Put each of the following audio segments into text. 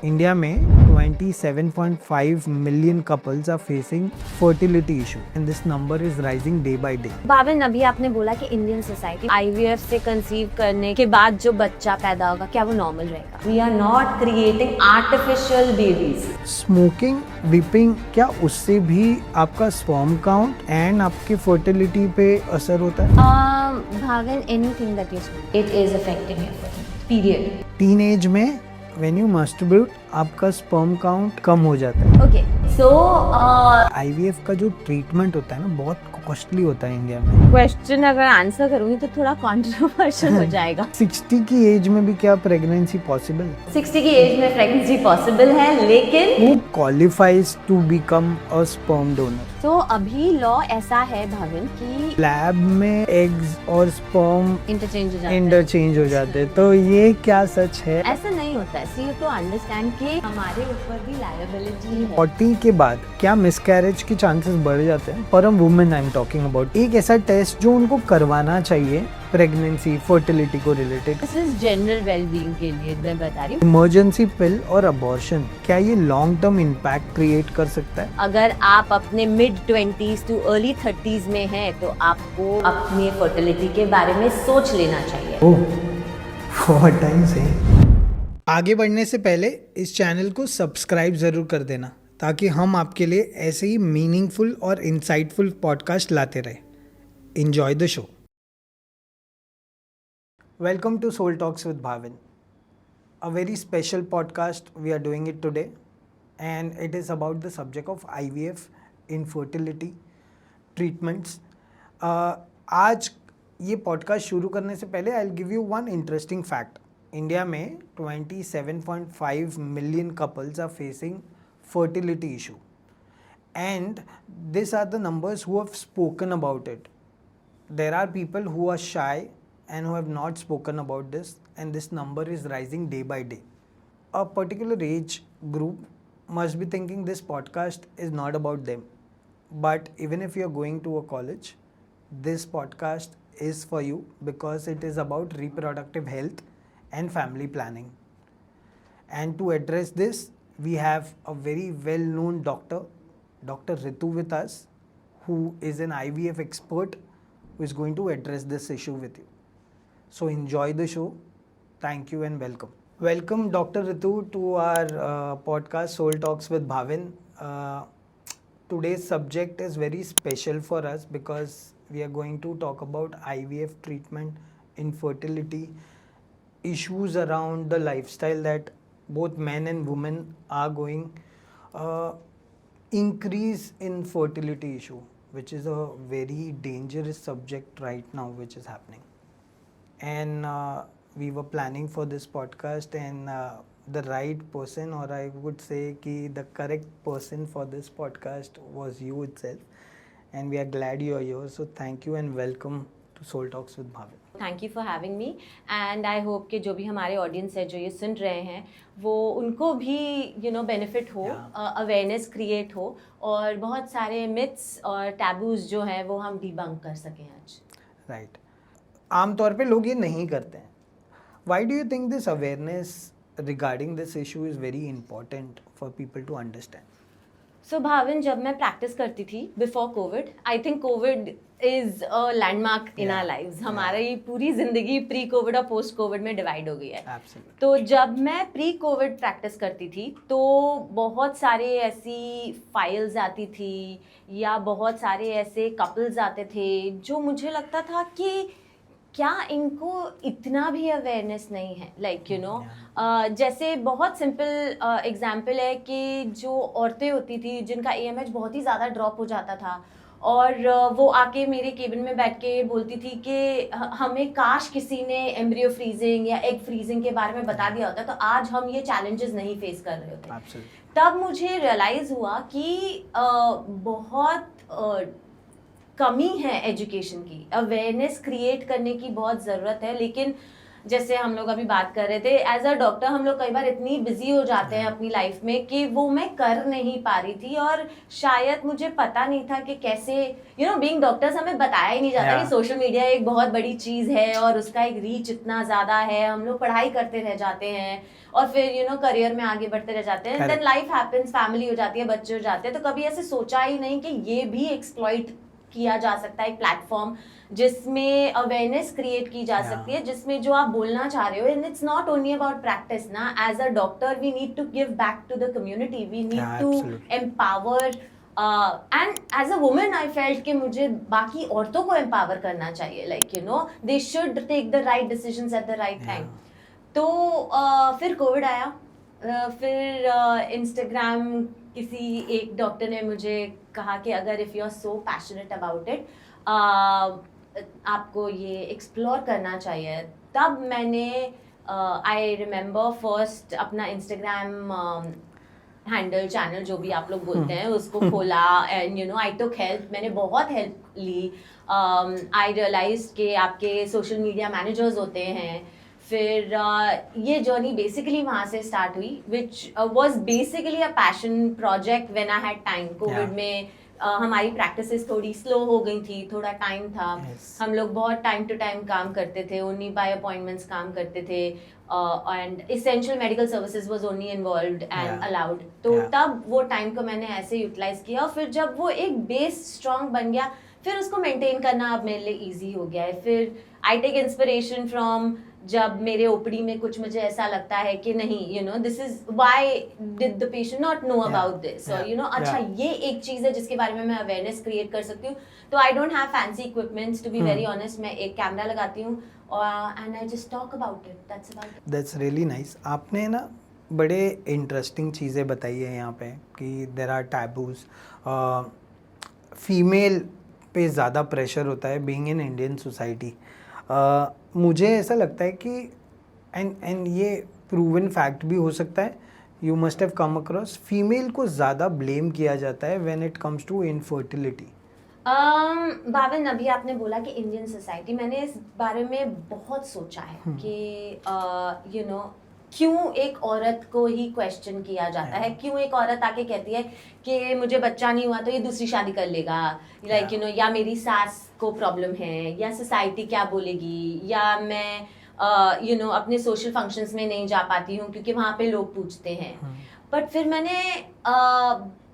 India में 27.5 million couples are facing fertility issue and this number is rising day by day. Bhavin, अभी आपने बोला कि इंडियन सोसाइटी आईवीएफ से कंसीव करने के बाद जो बच्चा पैदा होगा क्या वो नॉर्मल रहेगा? We are not creating artificial babies. Smoking, vaping, क्या उससे भी आपका स्पर्म काउंट एंड आपकी फर्टिलिटी पे असर होता है? Bhavin, anything that you smoke it is affecting your fertility period. Teenage में व्हेन यू मास्टरबेट आपका स्पर्म काउंट कम हो जाता है। ओके, सो आईवीएफ का जो ट्रीटमेंट होता है ना बहुत कॉस्टली होता है इंडिया में। क्वेश्चन अगर आंसर करूंगी तो थोड़ा कंट्रोवर्शियल हो जाएगा। 60 की एज में भी क्या प्रेगनेंसी पॉसिबल? 60 की एज में प्रेगनेंसी पॉसिबल है, लेकिन Who qualifies to become a sperm donor? तो अभी लॉ ऐसा है भाविन कि लैब में एग्स और स्पर्म इंटरचेंज हो जाता है। इंटरचेंज हो जाते हैं, तो ये क्या सच है? ऐसा नहीं होता है। सी यू टू अंडरस्टैंड कि हमारे ऊपर भी लायबिलिटी है। 40 के बाद क्या मिसकैरेज के चांसेस बढ़ जाते हैं? For a women I am talking about. एक ऐसा टेस्ट जो उनको करवाना चाहिए प्रेगनेंसी फर्टिलिटी को related. This is general wellbeing के लिए मैं बता रही हूँ। इमरजेंसी पिल और अबॉर्शन, क्या ये लॉन्ग टर्म इम्पैक्ट क्रिएट कर सकता है? अगर आप अपने mid 20s too early 30s में हैं तो आपको अपनी फर्टिलिटी के बारे में सोच लेना चाहिए। ओह, व्हाट टाइम से। आगे बढ़ने से पहले इस चैनल को सब्सक्राइब ज़रूर कर देना ताकि हम आपके लिए ऐसे ही मीनिंगफुल और इंसाइटफुल पॉडकास्ट लाते रहे। Enjoy the show. Welcome to soul talks with Bhavin, a very special podcast we are doing it today, and it is about the subject of IVF, infertility treatments. आज ये पॉडकास्ट शुरू करने से पहले I will give you one interesting fact. India में 27.5 million couples are facing fertility issue, and these are the numbers who have spoken about it. There are people who are shy and who have not spoken about this, and this number is rising day by day. A particular age group must be thinking this podcast is not about them, but even if you are going to a college, this podcast is for you because it is about reproductive health and family planning. And to address this, we have a very well known doctor, Dr. Ritu, with us, who is an IVF expert who is going to address this issue with you. So enjoy the show. Thank you and welcome. Welcome Dr. Ritu to our podcast Soul Talks with Bhavin. Today's subject is very special for us because we are going to talk about IVF treatment, infertility, issues around the lifestyle that both men and women are going, increase in fertility issue, which is a very dangerous subject right now which is happening. And we were planning for this podcast, and the right person, or I would say ki the correct person for this podcast was you itself, and we are glad you are here. So thank you and welcome to Soul Talks with Bhavin. Thank you for having me, and I hope कि जो भी हमारे audience है जो ये सुन रहे हैं वो उनको भी बेनिफिट हो, अवेयरनेस क्रिएट हो और बहुत सारे मिथ्स और टैबूज जो हैं वो हम डिबंक कर सकें आज। राइट। आमतौर पे लोग ये नहीं करते हैं। Why do you think this awareness regarding this issue is very important for people to understand? So Bhavin, जब मैं प्रैक्टिस करती थी before Covid, I think Covid is a landmark in our lives. हमारी पूरी जिंदगी प्री कोविड और post Covid में divide हो गई है। Absolutely. तो जब मैं प्री कोविड प्रैक्टिस करती थी तो बहुत सारे ऐसी फाइल्स आती थी या बहुत सारे ऐसे कपल्स आते थे जो मुझे लगता था कि क्या इनको इतना भी अवेयरनेस नहीं है। लाइक जैसे बहुत सिंपल एग्जांपल है कि जो औरतें होती थी जिनका AMH बहुत ही ज़्यादा ड्रॉप हो जाता था और वो आके मेरे केबिन में बैठ के बोलती थी कि हमें काश किसी ने एम्ब्रियो फ्रीजिंग या एग फ्रीजिंग के बारे में बता दिया होता तो आज हम ये चैलेंजेस नहीं फेस कर रहे होते। Absolutely. तब मुझे रियलाइज़ हुआ कि बहुत कमी है एजुकेशन की, अवेयरनेस क्रिएट करने की बहुत ज़रूरत है, लेकिन जैसे हम लोग अभी बात कर रहे थे, एज अ डॉक्टर हम लोग कई बार इतनी बिजी हो जाते हैं अपनी लाइफ में कि वो मैं कर नहीं पा रही थी, और शायद मुझे पता नहीं था कि कैसे बीइंग डॉक्टर्स हमें बताया ही नहीं जाता कि सोशल मीडिया एक बहुत बड़ी चीज है और उसका एक रीच इतना ज्यादा है। हम लोग पढ़ाई करते रह जाते हैं और फिर करियर में आगे बढ़ते रह जाते हैं, देन लाइफ हैपेंस, फैमिली हो जाती है, बच्चे हो जाते हैं, तो कभी ऐसे सोचा ही नहीं कि ये भी एक्सप्लॉइट किया जा सकता है, एक प्लेटफॉर्म जिसमें अवेयरनेस क्रिएट की जा सकती है, जिसमें जो आप बोलना चाह रहे हो, and it's not only about practice ना, as a doctor we need to give back to the community, we need to empower, and as a women I felt कि मुझे बाकी औरतों को एम्पावर करना चाहिए, like they should take the right decisions at the right time. तो फिर Covid आया, फिर इंस्टाग्राम किसी एक डॉक्टर ने मुझे कहा कि अगर if you are so passionate about it, आपको ये एक्सप्लोर करना चाहिए। तब मैंने आई रिमेम्बर फर्स्ट अपना इंस्टाग्राम हैंडल, चैनल, जो भी आप लोग बोलते हैं, उसको खोला, एंड आई टुक हेल्प, मैंने बहुत हेल्प ली। आई रियलाइज कि आपके सोशल मीडिया मैनेजर्स होते हैं। फिर ये जर्नी बेसिकली वहाँ से स्टार्ट हुई, which was basically a passion project when I had time. Covid में हमारी प्रैक्टिसेस थोड़ी स्लो हो गई थी, थोड़ा टाइम था, हम लोग बहुत टाइम टू टाइम काम करते थे, ओनली बाय अपॉइंटमेंट्स काम करते थे, and essential medical services was only involved and allowed. तो तब वो टाइम को मैंने ऐसे यूटिलाइज किया, और फिर जब वो एक बेस स्ट्रॉन्ग बन गया, फिर उसको मेंटेन करना अब मेरे लिए ईजी हो गया है। फिर आई टेक इंस्पिरेशन फ्रॉम, जब मेरे ओपीडी में कुछ मुझे ऐसा लगता है कि नहीं, this is why did the patient not know about this, और अच्छा ये एक चीज है जिसके बारे में मैं अवेयरनेस क्रिएट कर सकती हूँ। तो I don't have fancy equipments, to be very honest. मैं एक कैमरा लगाती हूँ and I just talk about it, that's about it. That's really nice. आपने ना बड़े इंटरेस्टिंग चीज़ें बताई है यहाँ पे कि देर आर टैबूज, फीमेल पे ज़्यादा प्रेशर होता है बीइंग इन इंडियन सोसाइटी। मुझे ऐसा लगता है कि एंड ये प्रूवन फैक्ट भी हो सकता है, you must have come across, female को ज़्यादा ब्लेम किया जाता है when it comes to infertility. Bhavin, अभी आपने बोला कि इंडियन सोसाइटी, मैंने इस बारे में बहुत सोचा है कि क्यों एक औरत को ही क्वेश्चन किया जाता है, क्यों एक औरत आके कहती है कि मुझे बच्चा नहीं हुआ तो ये दूसरी शादी कर लेगा, लाइक या मेरी सास को प्रॉब्लम है, या सोसाइटी क्या बोलेगी, या मैं अपने सोशल फंक्शंस में नहीं जा पाती हूँ क्योंकि वहाँ पे लोग पूछते हैं। बट फिर मैंने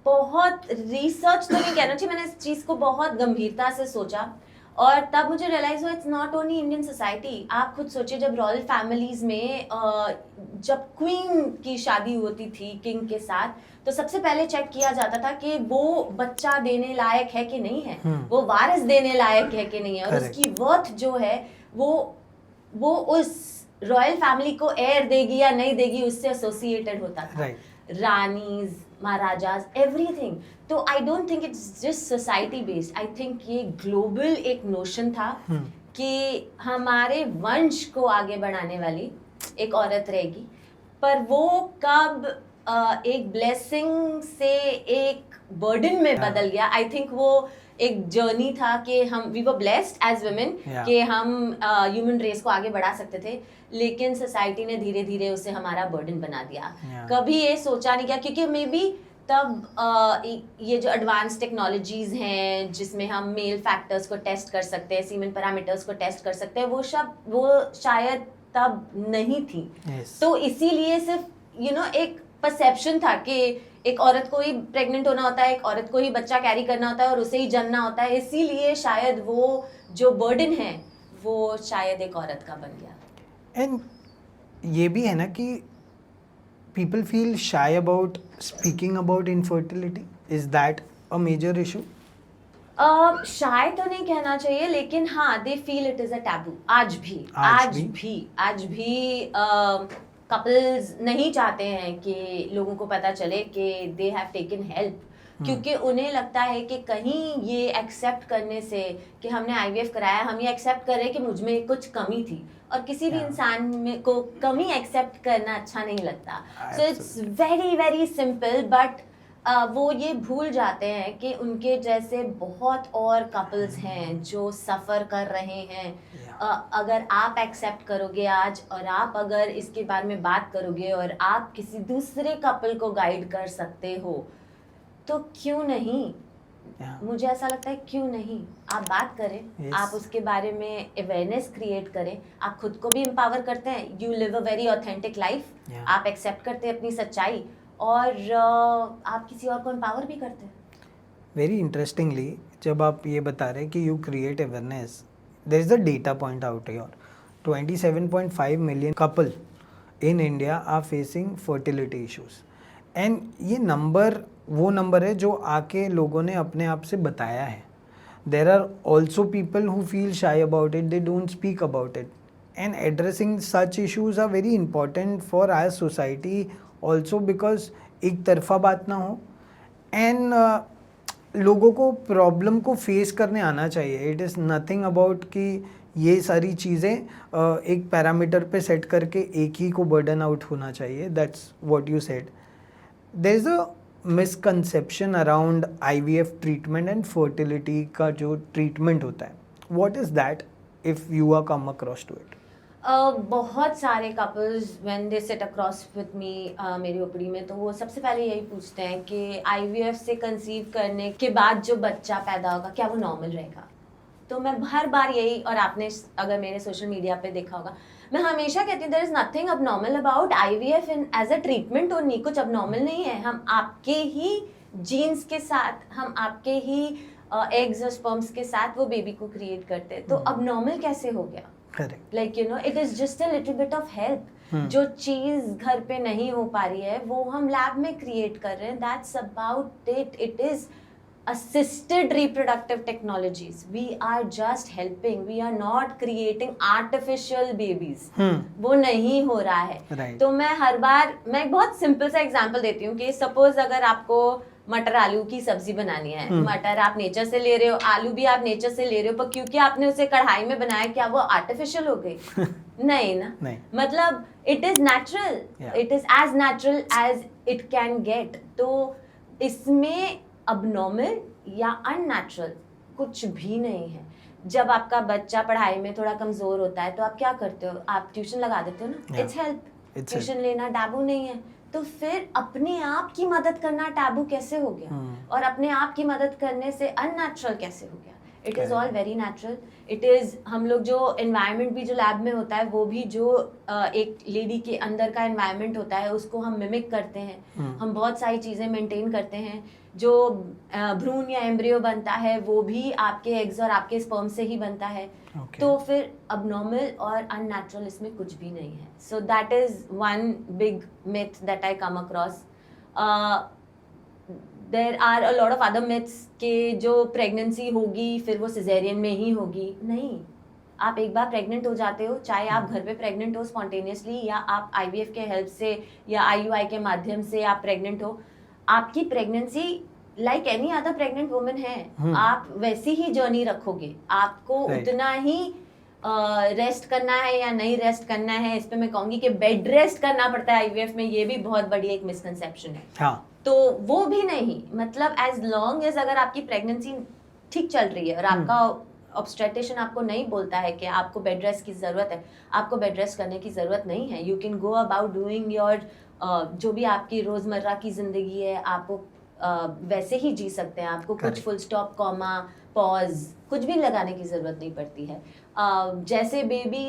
बहुत रिसर्च तो नहीं कहना चाहिए, मैंने इस चीज़ को बहुत गंभीरता से सोचा, और तब मुझे रियलाइज हुआ it's not only Indian society. आप खुद सोचिए, जब रॉयल फैमिलीज में जब क्वीन की शादी होती थी किंग के साथ, तो सबसे पहले चेक किया जाता था कि वो बच्चा देने लायक है कि नहीं है, वो वारिस देने लायक है कि नहीं है, और उसकी वर्थ जो है वो उस रॉयल फैमिली को एयर देगी या नहीं देगी, उससे एसोसिएटेड होता था। रानीज, महाराजाज, एवरीथिंग। तो I don't think it's just society based, I think ये ग्लोबल एक नोशन था कि हमारे वंश को आगे बढ़ाने वाली एक औरत रहेगी, पर वो कब एक ब्लेसिंग से एक बर्डन में बदल गया। आई थिंक वो एक जर्नी था कि हम we were blessed as women कि हम ह्यूमन रेस को आगे बढ़ा सकते थे, लेकिन सोसाइटी ने धीरे धीरे उसे हमारा बर्डन बना दिया। कभी ये सोचा नहीं किया, क्योंकि मे बी तब ये जो एडवांस टेक्नोलॉजीज हैं जिसमें हम मेल फैक्टर्स को टेस्ट कर सकते हैं, सीमेन पैरामीटर्स को टेस्ट कर सकते हैं, वो शायद तब नहीं थी। तो इसीलिए सिर्फ एक परसेप्शन था कि एक औरत को ही प्रेग्नेंट होना होता है, एक औरत को ही बच्चा कैरी करना होता है और उसे ही जन्मना होता है, इसीलिए शायद वो जो बर्डन है वो शायद एक औरत का बन गया। एंड ये भी है ना कि people feel shy about speaking about infertility. Is that a major issue? शाय तो नहीं कहना चाहिए, लेकिन हाँ, they feel it is a taboo. आज भी कपल्स नहीं चाहते हैं कि लोगों को पता चले कि दे हैव टेकन हेल्प, क्योंकि उन्हें लगता है कि कहीं ये एक्सेप्ट करने से कि हमने आईवीएफ कराया, हम ये एक्सेप्ट कर रहे हैं कि मुझ में कुछ कमी थी, और किसी भी इंसान में को कमी एक्सेप्ट करना अच्छा नहीं लगता। So it's very very simple, but वो ये भूल जाते हैं कि उनके जैसे बहुत और कपल्स हैं जो सफ़र कर रहे हैं। अगर आप एक्सेप्ट करोगे आज और आप अगर इसके बारे में बात करोगे और आप किसी दूसरे कपल को गाइड कर सकते हो तो क्यों नहीं। मुझे ऐसा लगता है क्यों नहीं आप बात करें। Yes. आप उसके बारे में अवेयरनेस क्रिएट करें। आप खुद को भी एम्पावर करते हैं। You live a very authentic life. आप एक्सेप्ट करते हैं अपनी सच्चाई और आप किसी और को एम्पावर भी करते हैं। वेरी इंटरेस्टिंगली जब आप ये बता रहे हैं कि you create awareness, there is a data point out here, 27.5 million couple in India are facing fertility issues. And ये नंबर वो नंबर है जो आके लोगों ने अपने आप से बताया है। There are also people who feel shy about it, they don't speak about it, and addressing such issues are very important for our society also, because एक तरफा बात ना हो एंड लोगों को प्रॉब्लम को फेस करने आना चाहिए। इट इज़ नथिंग अबाउट कि ये सारी चीज़ें एक पैरामीटर पे सेट करके एक ही को बर्डन आउट होना चाहिए। That's what you said. There is a misconception around IVF treatment and fertility का जो ट्रीटमेंट होता है, what is that if you are come across to it? बहुत सारे couples when they sit across with me मेरी OPD में तो वो सबसे पहले यही पूछते हैं कि IVF से कंसीव करने के बाद जो बच्चा पैदा होगा क्या वो नॉर्मल रहेगा। तो मैं हर बार यही, और आपने अगर मेरे सोशल मीडिया पे देखा होगा, मैं हमेशा कहती हूँ there is nothing abnormal about IVF in as a treatment. और नहीं, कुछ abnormal नहीं है। हम आपके ही जीन्स के साथ, हम आपके ही एग्स और स्पर्म्स के साथ वो बेबी को क्रिएट करते हैं। तो abnormal कैसे हो गया? Correct. Like you know it is just a little bit of help. जो चीज घर पे नहीं हो पा रही है वो हम लैब में क्रिएट कर रहे हैं। That's about it. It is assisted reproductive technologies. We are just helping. We are not creating artificial babies. वो नहीं हो रहा है। Right. तो मैं हर बार मैं एक बहुत सिंपल सा एग्जांपल देती हूँ कि सपोज अगर आपको मटर आलू की सब्जी बनानी है, मटर आप नेचर से ले रहे हो, आलू भी आप नेचर से ले रहे हो, पर क्योंकि आपने उसे कढ़ाई में बनाया क्या वो आर्टिफिशियल हो गई? नहीं ना। नहीं। मतलब it is natural. It is as natural as it can get. तो इसमें abnormal या unnatural कुछ भी नहीं है। जब आपका बच्चा पढ़ाई में थोड़ा कमजोर होता है तो आप क्या करते हो? आप ट्यूशन लगा देते हो ना। It's help. ट्यूशन लेना टैबू नहीं है। तो फिर अपने आप की मदद करना टैबू कैसे हो गया? और अपने आप की मदद करने से अननेचुरल कैसे हो गया? It is all very natural. It is हम लोग जो एनवायरनमेंट भी जो लैब में होता है वो भी जो एक लेडी के अंदर का एनवायरनमेंट होता है उसको हम मिमिक करते हैं। हम बहुत सारी चीज़ें मेंटेन करते हैं। जो भ्रूण या एम्ब्रियो बनता है वो भी आपके एग्स और आपके स्पर्म से ही बनता है। तो फिर abnormal और unnatural इसमें कुछ भी नहीं है। So that is one big myth that I come across. There are a lot of other myths कि जो प्रेगनेंसी होगी फिर वो सिजेरियन में ही होगी। नहीं, आप एक बार प्रेग्नेंट हो जाते हो, चाहे आप घर पे प्रेग्नेंट हो स्पॉन्टेनियसली या आप IVF के हेल्प से या IUI के माध्यम से आप प्रेग्नेंट हो, आपकी pregnancy like any other pregnant woman है। आप वैसी ही जर्नी रखोगे। आपको उतना ही रेस्ट करना है या नहीं रेस्ट करना है, इस पे मैं कहूंगी कि बेड रेस्ट करना पड़ता है IVF में। ये भी बहुत बड़ी एक मिसकंसेप्शन है। हाँ। तो वो भी नहीं, मतलब एज लॉन्ग एज अगर आपकी प्रेगनेंसी ठीक चल रही है और आपका ऑब्स्टेट्रिशियन आपको नहीं बोलता है कि आपको बेड रेस्ट की ज़रूरत है, आपको बेड रेस्ट करने की ज़रूरत नहीं है। You can go about doing your जो भी आपकी रोज़मर्रा की ज़िंदगी है आपको वैसे ही जी सकते हैं। आपको कुछ फुल स्टॉप, कॉमा, पॉज कुछ भी लगाने की ज़रूरत नहीं पड़ती है। जैसे बेबी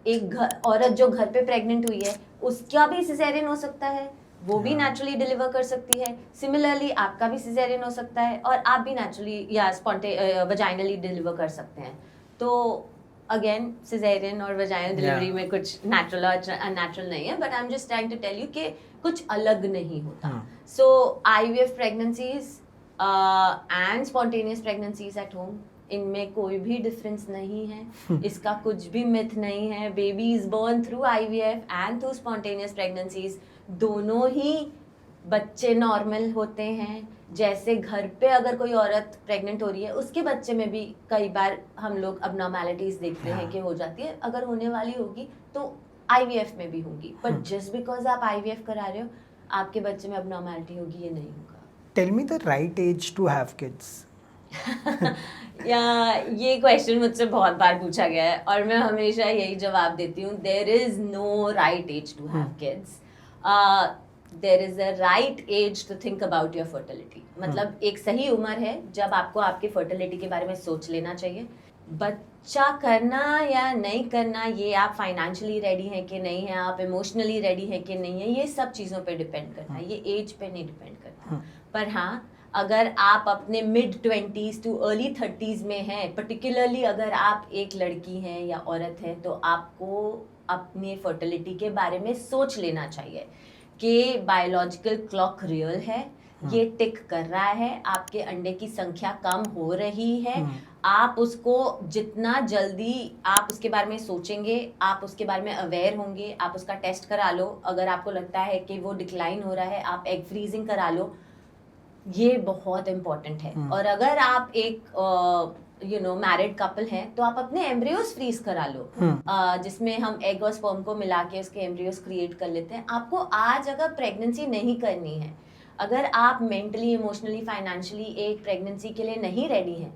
एक औरत जो घर पे प्रेग्नेंट हुई है उसका भी सिजेरियन हो सकता है, वो भी नेचुरली डिलीवर कर सकती है। सिमिलरली आपका भी सिजेरियन हो सकता है और आप भी नेचुरली या वजाइनली डिलीवर कर सकते हैं। तो अगेन सिजेरियन और वजाइनल डिलीवरी में कुछ नेचुरल और अननेचुरल नहीं है, but I am just trying to tell you कि कुछ अलग नहीं होता। सो IVF pregnancies and spontaneous pregnancies at home, इनमें कोई भी डिफरेंस नहीं है। इसका कुछ भी मिथ नहीं है। Baby is born through IVF and through spontaneous pregnancies. दोनों ही बच्चे नॉर्मल होते हैं। जैसे घर पे अगर कोई औरत प्रेग्नेंट हो रही है उसके बच्चे में भी कई बार हम लोग अबनॉर्मैलिटीज देखते हैं कि हो जाती है। अगर होने वाली होगी तो IVF में भी होगी, बट जस्ट बिकॉज आप IVF करा रहे हो आपके बच्चे में अबनॉर्मैलिटी होगी ये नहीं होगा। Tell me the right age to have kids. या ये क्वेश्चन मुझसे बहुत बार पूछा गया है और मैं हमेशा यही जवाब देती हूँ, there is no right age to have kids, there is a right age to think about your fertility. मतलब एक सही उम्र है जब आपको आपकी फर्टिलिटी के बारे में सोच लेना चाहिए. बच्चा करना या नहीं करना, ये आप फाइनेंशियली रेडी हैं कि नहीं है, आप इमोशनली रेडी हैं कि नहीं है, ये सब चीज़ों पे डिपेंड करता है, ये एज पे नहीं डिपेंड करता. पर हाँ, अगर आप अपने mid 20s too early 30s में हैं, पर्टिकुलरली अगर आप एक लड़की हैं या औरत हैं, तो आपको अपने फर्टिलिटी के बारे में सोच लेना चाहिए कि बायोलॉजिकल क्लॉक रियल है, ये टिक कर रहा है, आपके अंडे की संख्या कम हो रही है. आप उसको जितना जल्दी आप उसके बारे में सोचेंगे, आप उसके बारे में अवेयर होंगे, आप उसका टेस्ट करा लो. अगर आपको लगता है कि वो डिक्लाइन हो रहा है, आप एग फ्रीजिंग करा लो. ये बहुत इम्पोर्टेंट है. और अगर आप एक मैरिड कपल हैं, तो आप अपने एम्ब्रियोस फ्रीज करा लो, जिसमें हम एग और स्पर्म को मिला के उसके एम्ब्रियोस क्रिएट कर लेते हैं. आपको आज अगर प्रेगनेंसी नहीं करनी है, अगर आप मेंटली, इमोशनली, फाइनेंशियली एक प्रेगनेंसी के लिए नहीं रेडी हैं,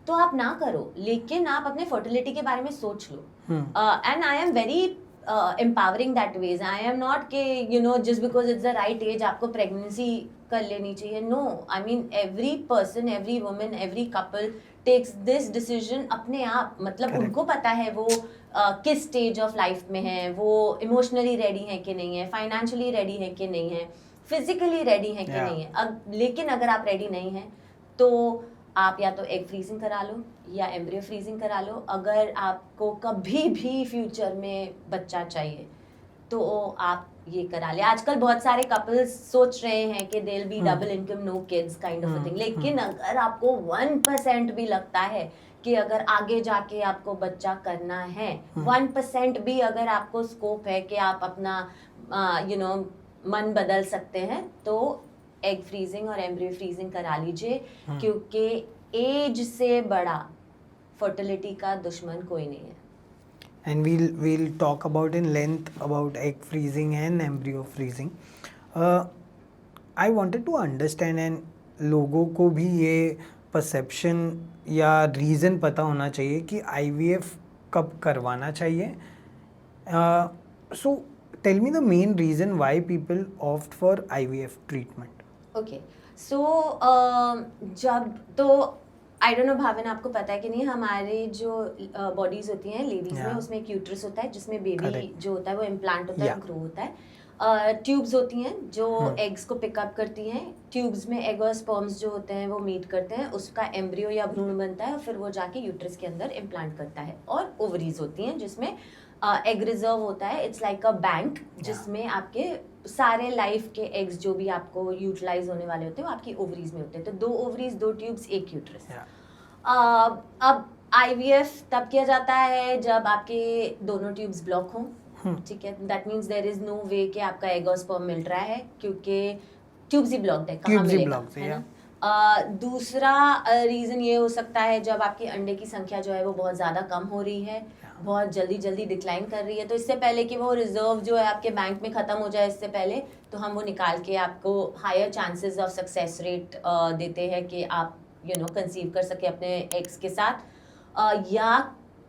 तो आप ना करो, लेकिन आप अपने फर्टिलिटी के बारे में सोच लो. And I am very empowering that ways. I am not के just because it's the right age आपको प्रेगनेंसी कर लेनी चाहिए. No, I mean every person, every woman, every couple takes this decision अपने आप. मतलब Correct. उनको पता है वो किस स्टेज ऑफ लाइफ में है, वो इमोशनली रेडी है कि नहीं है, फाइनेंशियली रेडी है कि नहीं है, फिजिकली रेडी है कि नहीं है. लेकिन अगर आप रेडी नहीं हैं, तो आप या तो एग फ्रीजिंग करा लो या एम्ब्रियो फ्रीजिंग करा लो. अगर आपको कभी भी फ्यूचर में बच्चा चाहिए, तो आप ये करा ले. आजकल बहुत सारे कपल्स सोच रहे हैं कि there be double income, no kids kind of a thing. लेकिन अगर आपको 1% भी लगता है कि अगर आगे जाके आपको बच्चा करना है, 1% भी अगर आपको स्कोप है कि आप अपना मन बदल सकते हैं, तो एग फ्रीजिंग और एम्ब्रियो फ्रीजिंग करा लीजिए. क्योंकि एज से बड़ा फर्टिलिटी का दुश्मन कोई नहीं है. And we'll talk about in length about egg freezing and embryo freezing. I wanted to understand, and लोगों को भी ये perception या reason पता होना चाहिए कि IVF कब करवाना चाहिए. So tell me the main reason why people opt for IVF treatment. Okay, so जब तो आई डोंट नो भावन, आपको पता है कि नहीं, हमारे जो बॉडीज होती हैं लेडीज में, उसमें एक यूट्रस होता है जिसमें बेबी जो होता है वो इम्प्लांट होता है, ग्रो होता है. ट्यूब्स होती हैं जो एग्स को पिकअप करती हैं. ट्यूब्स में एग और स्पर्म्स जो होते हैं वो मीट करते हैं, उसका एम्ब्रियो या भ्रूण बनता है और फिर वो जाके यूट्रस के अंदर इम्प्लांट करता है. और ओवरीज होती हैं जिसमें एग रिजर्व होता है. इट्स लाइक अ बैंक जिसमें आपके सारे लाइफ के एग्स जो भी आपको यूटिलाइज होने वाले होते हैं वो आपकी ओवरीज में होते हैं. तो 2 ओवरीज, 2 ट्यूब्स, 1 यूट्रस. अब IVF तब किया जाता है जब आपके दोनों ट्यूब्स ब्लॉक हों. ठीक है, that means there is no way कि आपका एग और स्पर्म मिल रहा है, क्योंकि ट्यूब्स ही ब्लॉक्ड है, कहाँ मिलेगा, है ना. दूसरा रीज़न ये हो सकता है जब आपकी अंडे की संख्या जो है वो बहुत ज़्यादा कम हो रही है, बहुत जल्दी डिक्लाइन कर रही है. तो इससे पहले कि वो रिजर्व जो है आपके बैंक में ख़त्म हो जाए, इससे पहले तो हम वो निकाल के आपको higher chances of success rate देते हैं कि आप कंसीव कर सके अपने एग्स के साथ. या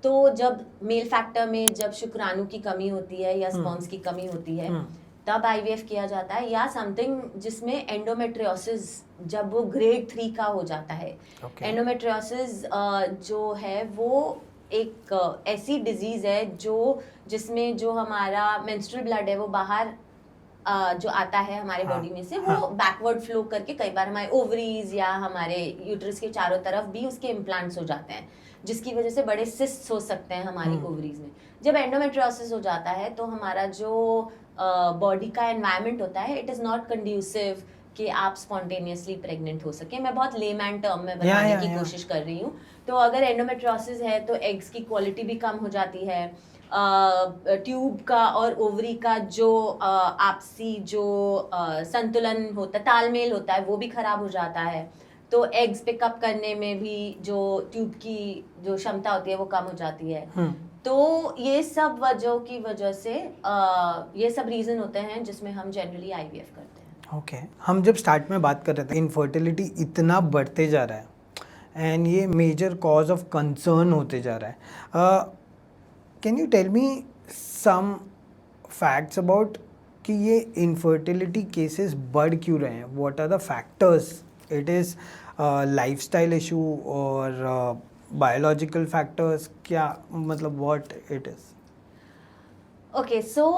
तो जब मेल फैक्टर में जब शुक्राणु की कमी होती है या स्पर्म्स की कमी होती है, तब IVF किया जाता है. या समथिंग जिसमें एंडोमेट्रियोसिस जब वो ग्रेड 3 का हो जाता है. एंडोमेट्रियोसिस जो है वो एक ऐसी डिजीज है जिसमें जो हमारा मेंस्ट्रुअल ब्लड है वो बाहर जो आता है हमारे बॉडी में से, वो बैकवर्ड फ्लो करके कई बार हमारे ओवरीज या हमारे यूट्रस के चारों तरफ भी उसके इम्प्लांट्स हो जाते हैं, जिसकी वजह से बड़े सिस्ट्स हो सकते हैं हमारी ओवरीज में. जब एंडोमेट्रियोसिस हो जाता है तो हमारा जो बॉडी का एनवायरनमेंट होता है, इट इज़ नॉट कंड्यूसिव कि आप स्पॉन्टेनियसली प्रेग्नेंट हो सके. मैं बहुत लेमैन टर्म में बताने की कोशिश कर रही हूँ. तो अगर एंडोमेट्रियोसिस है तो एग्स की क्वालिटी भी कम हो जाती है. ट्यूब का और ओवरी का जो आपसी जो संतुलन होता है, तालमेल होता है, वो भी खराब हो जाता है. तो एग्स पिकअप करने में भी जो ट्यूब की जो क्षमता होती है वो कम हो जाती है. तो ये सब वजहों की वजह से ये सब रीज़न होते हैं जिसमें हम जनरली IVF करते हैं. ओके हम जब स्टार्ट में बात कर रहे थे इनफर्टिलिटी इतना बढ़ते जा रहा है एंड ये मेजर कॉज ऑफ कंसर्न होते जा रहा है. Can you tell me some facts about कि ये इनफर्टिलिटी केसेस बढ़ क्यों रहे हैं? What are the factors? It is lifestyle issue और बायोलॉजिकल फैक्टर्स? क्या मतलब what it is? Okay so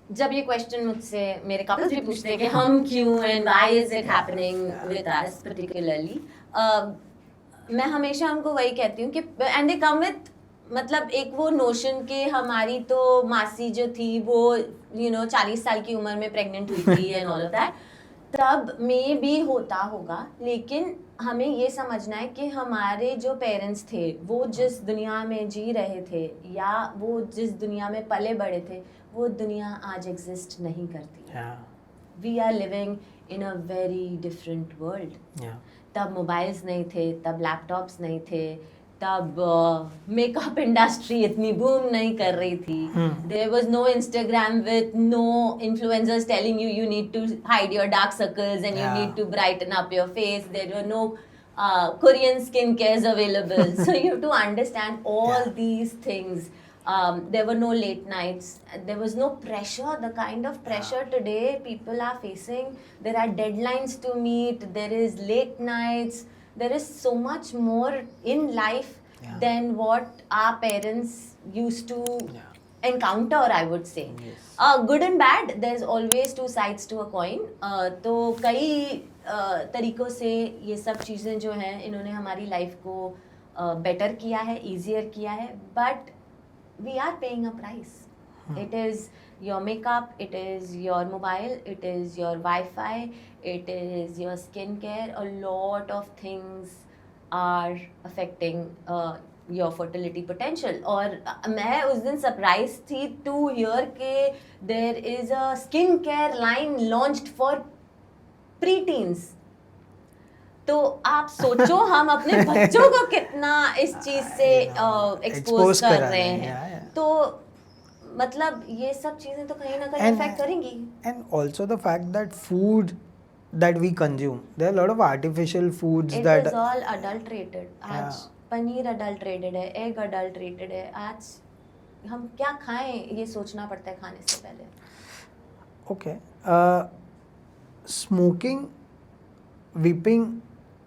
जब ये क्वेश्चन मुझसे मेरे कपल्स भी पूछते हैं कि हम क्यों and why is it happening with us particularly, मैं हमेशा उनको वही कहती हूँ कि एंड दे कम विद मतलब एक वो नोशन के हमारी तो मासी जो थी वो 40 साल की उम्र में प्रेग्नेंट हुई थी एंड ऑल ऑफ दैट, तब में भी होता होगा, लेकिन हमें ये समझना है कि हमारे जो पेरेंट्स थे वो जिस दुनिया में जी रहे थे या वो जिस दुनिया में पले बड़े थे वो दुनिया आज एग्जिस्ट नहीं करती. We are living in a very different world. तब मोबाइल्स नहीं थे, तब लैपटॉप्स नहीं थे, तब मेकअप इंडस्ट्री इतनी बूम नहीं कर रही थी. There was no Instagram with no influencers telling you you need to hide your dark circles and you need to brighten up your face. There were no Korean skin cares available. So you have to understand all these things. There were no late nights. There was no pressure, the kind of pressure today people are facing. There are deadlines to meet. There is late nights. There is so much more in life than what our parents used to encounter, I would say. Good and bad, there's always two sides to a coin. तो कई तरीकों से ये सब चीज़ें जो हैं इन्होंने हमारी लाइफ को बेटर किया है, ईजियर किया है, but we are paying a price. It is your makeup, it is your mobile, it is your Wi-Fi, it is your skincare. A lot of things are affecting your fertility potential. और मैं उस दिन surprise थी to hear कि there is a skincare line launched for preteens. तो आप सोचो हम अपने बच्चों को कितना इस चीज से एक्सपोज कर रहे हैं. तो मतलब ये सब चीजें तो कहीं ना कहीं इफेक्ट करेंगी. And also the fact that food that we consume, there are a lot of artificial foods It that is all adulterated. आज पनीर adulterated है, egg adulterated है. आज हम क्या खाएं ये सोचना पड़ता है खाने से पहले. Okay. Smoking, vaping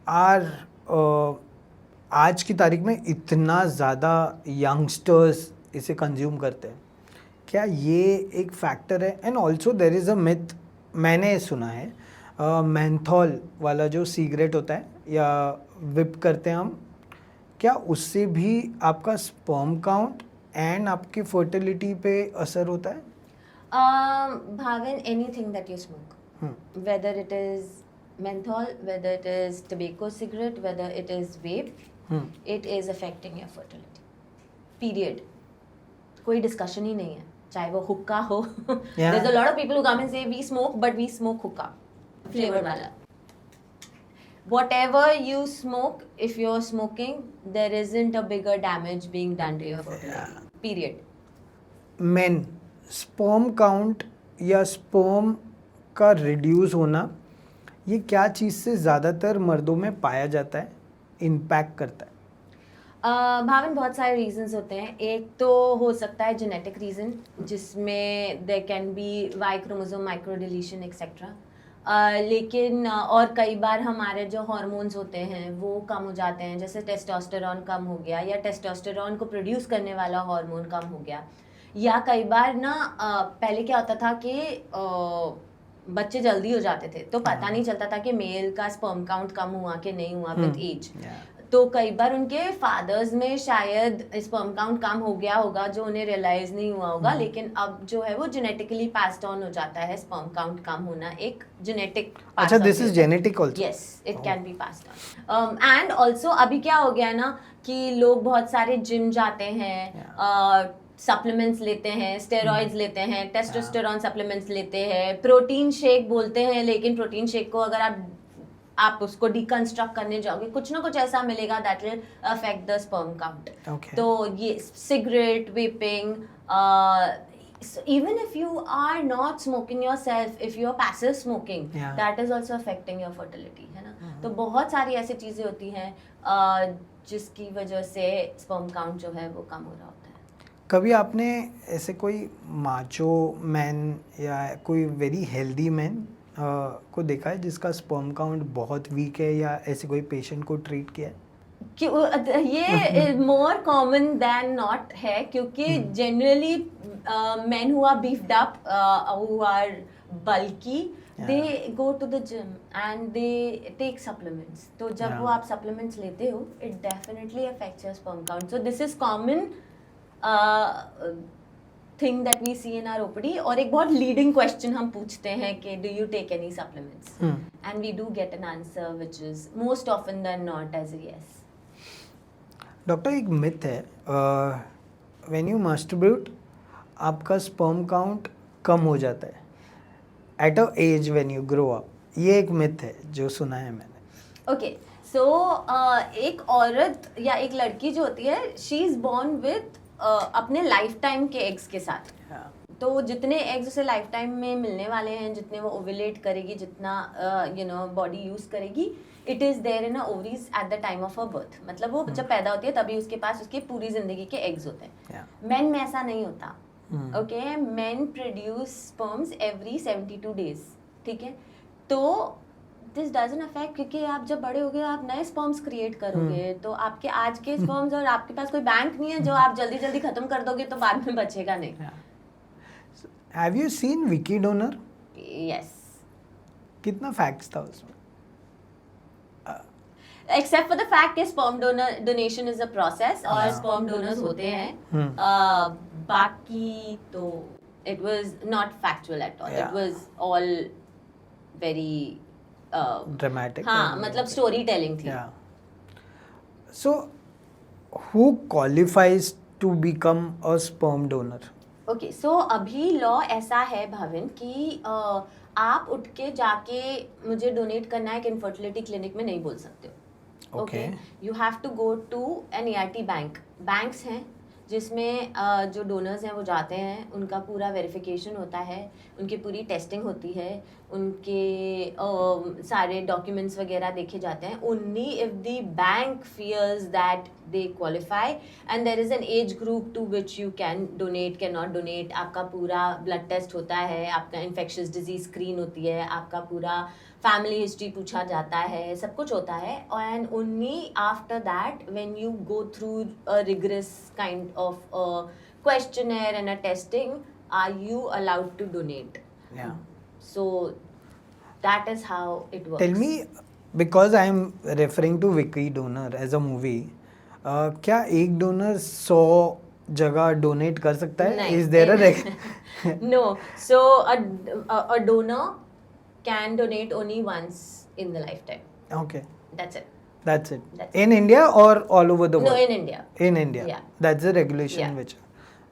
are आज की तारीख में इतना ज़्यादा यंगस्टर्स इसे कंज्यूम करते हैं. क्या ये एक फैक्टर है? And also there is a myth, मैंने सुना है मेंथॉल वाला जो सिगरेट होता है या विप करते हैं हम, क्या उससे भी आपका स्पर्म काउंट एंड आपकी फर्टिलिटी पे असर होता है? Bhavin, anything that you smoke, whether it is menthol, whether it is tobacco cigarette, whether it is vape, it is affecting your fertility. Period. कोई डिस्कशन ही नहीं है, चाहे वो हुक्का हो. There's a lot of people who come and say we smoke, but we smoke hookah, flavored वाला. Whatever you smoke, if you're smoking, there isn't a bigger damage being done to your fertility. Period. Men, sperm count या sperm का reduce होना, ये क्या चीज़ से ज़्यादातर मर्दों में पाया जाता है, इम्पैक्ट करता है? भावन, बहुत सारे रीजंस होते हैं. एक तो हो सकता है जेनेटिक रीज़न, जिसमें there can be Y chromosome microdeletion etcetera. लेकिन और कई बार हमारे जो हार्मोन्स होते हैं वो कम हो जाते हैं, जैसे टेस्टोस्टेरोन कम हो गया या टेस्टोस्टेरोन को प्रोड्यूस करने वाला हार्मोन कम हो गया. या कई बार ना पहले क्या होता था कि बच्चे जल्दी हो जाते थे तो पता नहीं चलता था कि मेल का स्पर्म काउंट कम हुआ कि नहीं हुआ विद एज. तो कई बार उनके फादर्स में शायद स्पर्म काउंट कम हो गया होगा जो उन्हें रियलाइज नहीं हुआ होगा, लेकिन अब जो है वो जेनेटिकली पास्ड ऑन हो जाता है. स्पर्म काउंट कम होना एक जेनेटिक. अच्छा, this is genetic also? Yes, it can be passed on. And also अभी क्या हो गया ना कि लोग बहुत सारे जिम जाते हैं, सप्लीमेंट्स लेते हैं, स्टेरॉइड्स लेते हैं, टेस्टोस्टेरोन सप्लीमेंट्स लेते हैं, प्रोटीन शेक बोलते हैं, लेकिन प्रोटीन शेक को अगर आप उसको डिकंस्ट्रक्ट करने जाओगे कुछ ना कुछ ऐसा मिलेगा that will affect the sperm count. तो ये cigarette, vaping, So even if you are not smoking yourself, if you are passive smoking, Yeah. that is also affecting your fertility, है ना? तो बहुत सारी ऐसी चीजें होती हैं जिसकी वजह से sperm count जो है वो कम हो रहा होता है. कभी आपने ऐसे कोई माचो मैन या कोई वेरी हेल्दी मैन को देखा है जिसका स्पर्म काउंट बहुत वीक है, या ऐसे कोई पेशेंट को ट्रीट किया है? कि ये मोर कॉमन देन नॉट है, क्योंकि generally men who are beefed up, who are bulky, they go to the gym and they take supplements. तो जब Yeah. वो आप supplements लेते हो, it definitely affects your sperm count. So this is common thing that we see in our OPD. और एक बहुत leading question हम पूछते हैं कि do you take any supplements? And we do get an answer which is most often than not as a yes. Doctor, एक myth है, when you masturbate आपका स्पर्म काउंट कम हो जाता है at a age when you grow up. ये एक myth है जो सुना है मैंने. ओके, सो एक औरत या एक लड़की जो होती है, शी इज बोर्न विद अपने लाइफ टाइम के एग्स के साथ. तो जितने एग्स उसे लाइफ टाइम में मिलने वाले हैं, जितने वो ओव्यूलेट करेगी, जितना बॉडी यूज करेगी, it is there in ovaries at the time of a birth. मतलब वो जब पैदा होती है तभी उसके पास उसकी पूरी जिंदगी के एग्स होते हैं. मेन में ऐसा नहीं होता. Okay, main produce sperms every 72 days. ठीक है, तो दिस डजंट अफेक्ट, क्योंकि आप जब बड़े हो गए आप नए स्पर्म्स क्रिएट करोगे, तो आपके आज के स्पर्म्स, और आपके पास कोई बैंक नहीं है जो आप जल्दी जल्दी खत्म कर दोगे तो बाद में बचेगा नहीं. Have you seen Vicky Donor? Yes. कितना फैक्ट्स था उसमें? एक्सेप्ट फॉर द फैक्ट कि sperm donation is a process और स्पर्म डोनर्स होते हैं, बाकी तो it was not factual at all. It was all very dramatic. हाँ, मतलब स्टोरी टेलिंग थी. So who qualifies to become a sperm donor? Okay, so अभी लॉ ऐसा है भाविन कि आप उठ के जाके मुझे डोनेट करना है एक इनफर्टिलिटी क्लिनिक में नहीं बोल सकते हो. Okay, you have to go to an ERT bank. Banks हैं जिसमें जो डोनर्स हैं वो जाते हैं, उनका पूरा वेरिफिकेशन होता है, उनकी पूरी टेस्टिंग होती है, उनके सारे डॉक्यूमेंट्स वगैरह देखे जाते हैं. Only if the bank fears that they qualify and there is an age group to which you can donate, can not donate. आपका पूरा ब्लड टेस्ट होता है, आपका इन्फेक्शियस डिजीज स्क्रीन होती है, आपका पूरा फैमिली हिस्ट्री पूछा जाता है, सब कुछ होता है. And only after that when you go through a rigorous kind of questionnaire and a testing are you allowed to donate. Yeah. So that is how it works. Tell me, because I am referring to Vicky Donor as a movie, क्या एक donor 100 जगह donate कर सकता है? Is there a No. So a donor can donate only once in the lifetime. Okay. That's it. That's it. That's In India or all over the world? No, in India. In India. Yeah. That's the regulation Yeah. which.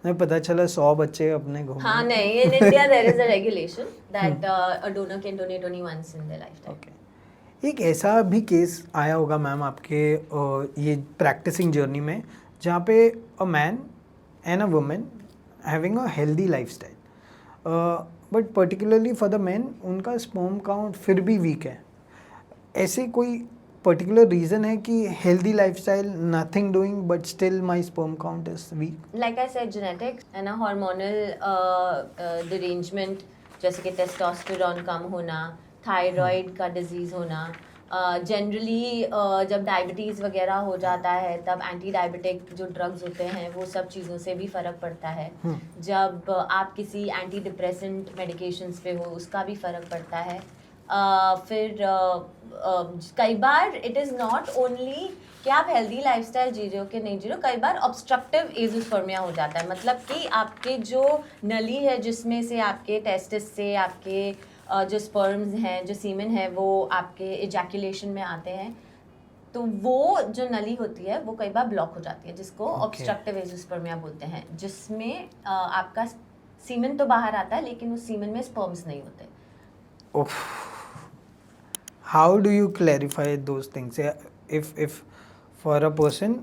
नहीं पता चला 100 बच्चे अपने घूम. हाँ नहीं, in India there is a regulation that a donor can donate only once in their lifetime. Okay. एक ऐसा भी केस आया होगा मैम आपके ये प्रैक्टिसिंग जर्नी में, जहाँ पे a man and a women having a healthy lifestyle, but particularly for the man उनका स्पर्म काउंट फिर भी वीक है. ऐसे कोई पर्टिकुलर रीज़न है कि healthy lifestyle, nothing doing, but still my sperm count is weak? Like I said, genetics and a hormonal derangement, जैसे कि टेस्टोस्टेरोन कम होना, थायराइड का डिजीज़ होना, जनरली जब डायबिटीज़ वगैरह हो जाता है तब एंटी डायबिटिक जो ड्रग्स होते हैं वो सब चीज़ों से भी फ़र्क पड़ता है. जब आप किसी एंटी डिप्रेसेंट मेडिकेशंस पे हो उसका भी फ़र्क पड़ता है. फिर कई बार इट इज़ नॉट ओनली कि आप हेल्दी लाइफस्टाइल जी रहे हो कि नहीं जी रहे हो, कई बार ऑब्स्ट्रक्टिव एज़ोस्पर्मिया हो जाता है. मतलब कि आपके जो नली है जिसमें से आपके टेस्टिस से आपके जो स्पर्म्स हैं, जो सीमेन है, वो आपके इजैकुलेशन में आते हैं, तो वो जो नली होती है वो कई बार ब्लॉक हो जाती है, जिसको ऑब्स्ट्रक्टिव एज़ोस्पर्मिया बोलते हैं, जिसमें आपका सीमेन तो बाहर आता है लेकिन उस सीमेन में स्पर्म्स नहीं होते. How do you clarify those things? If for a person,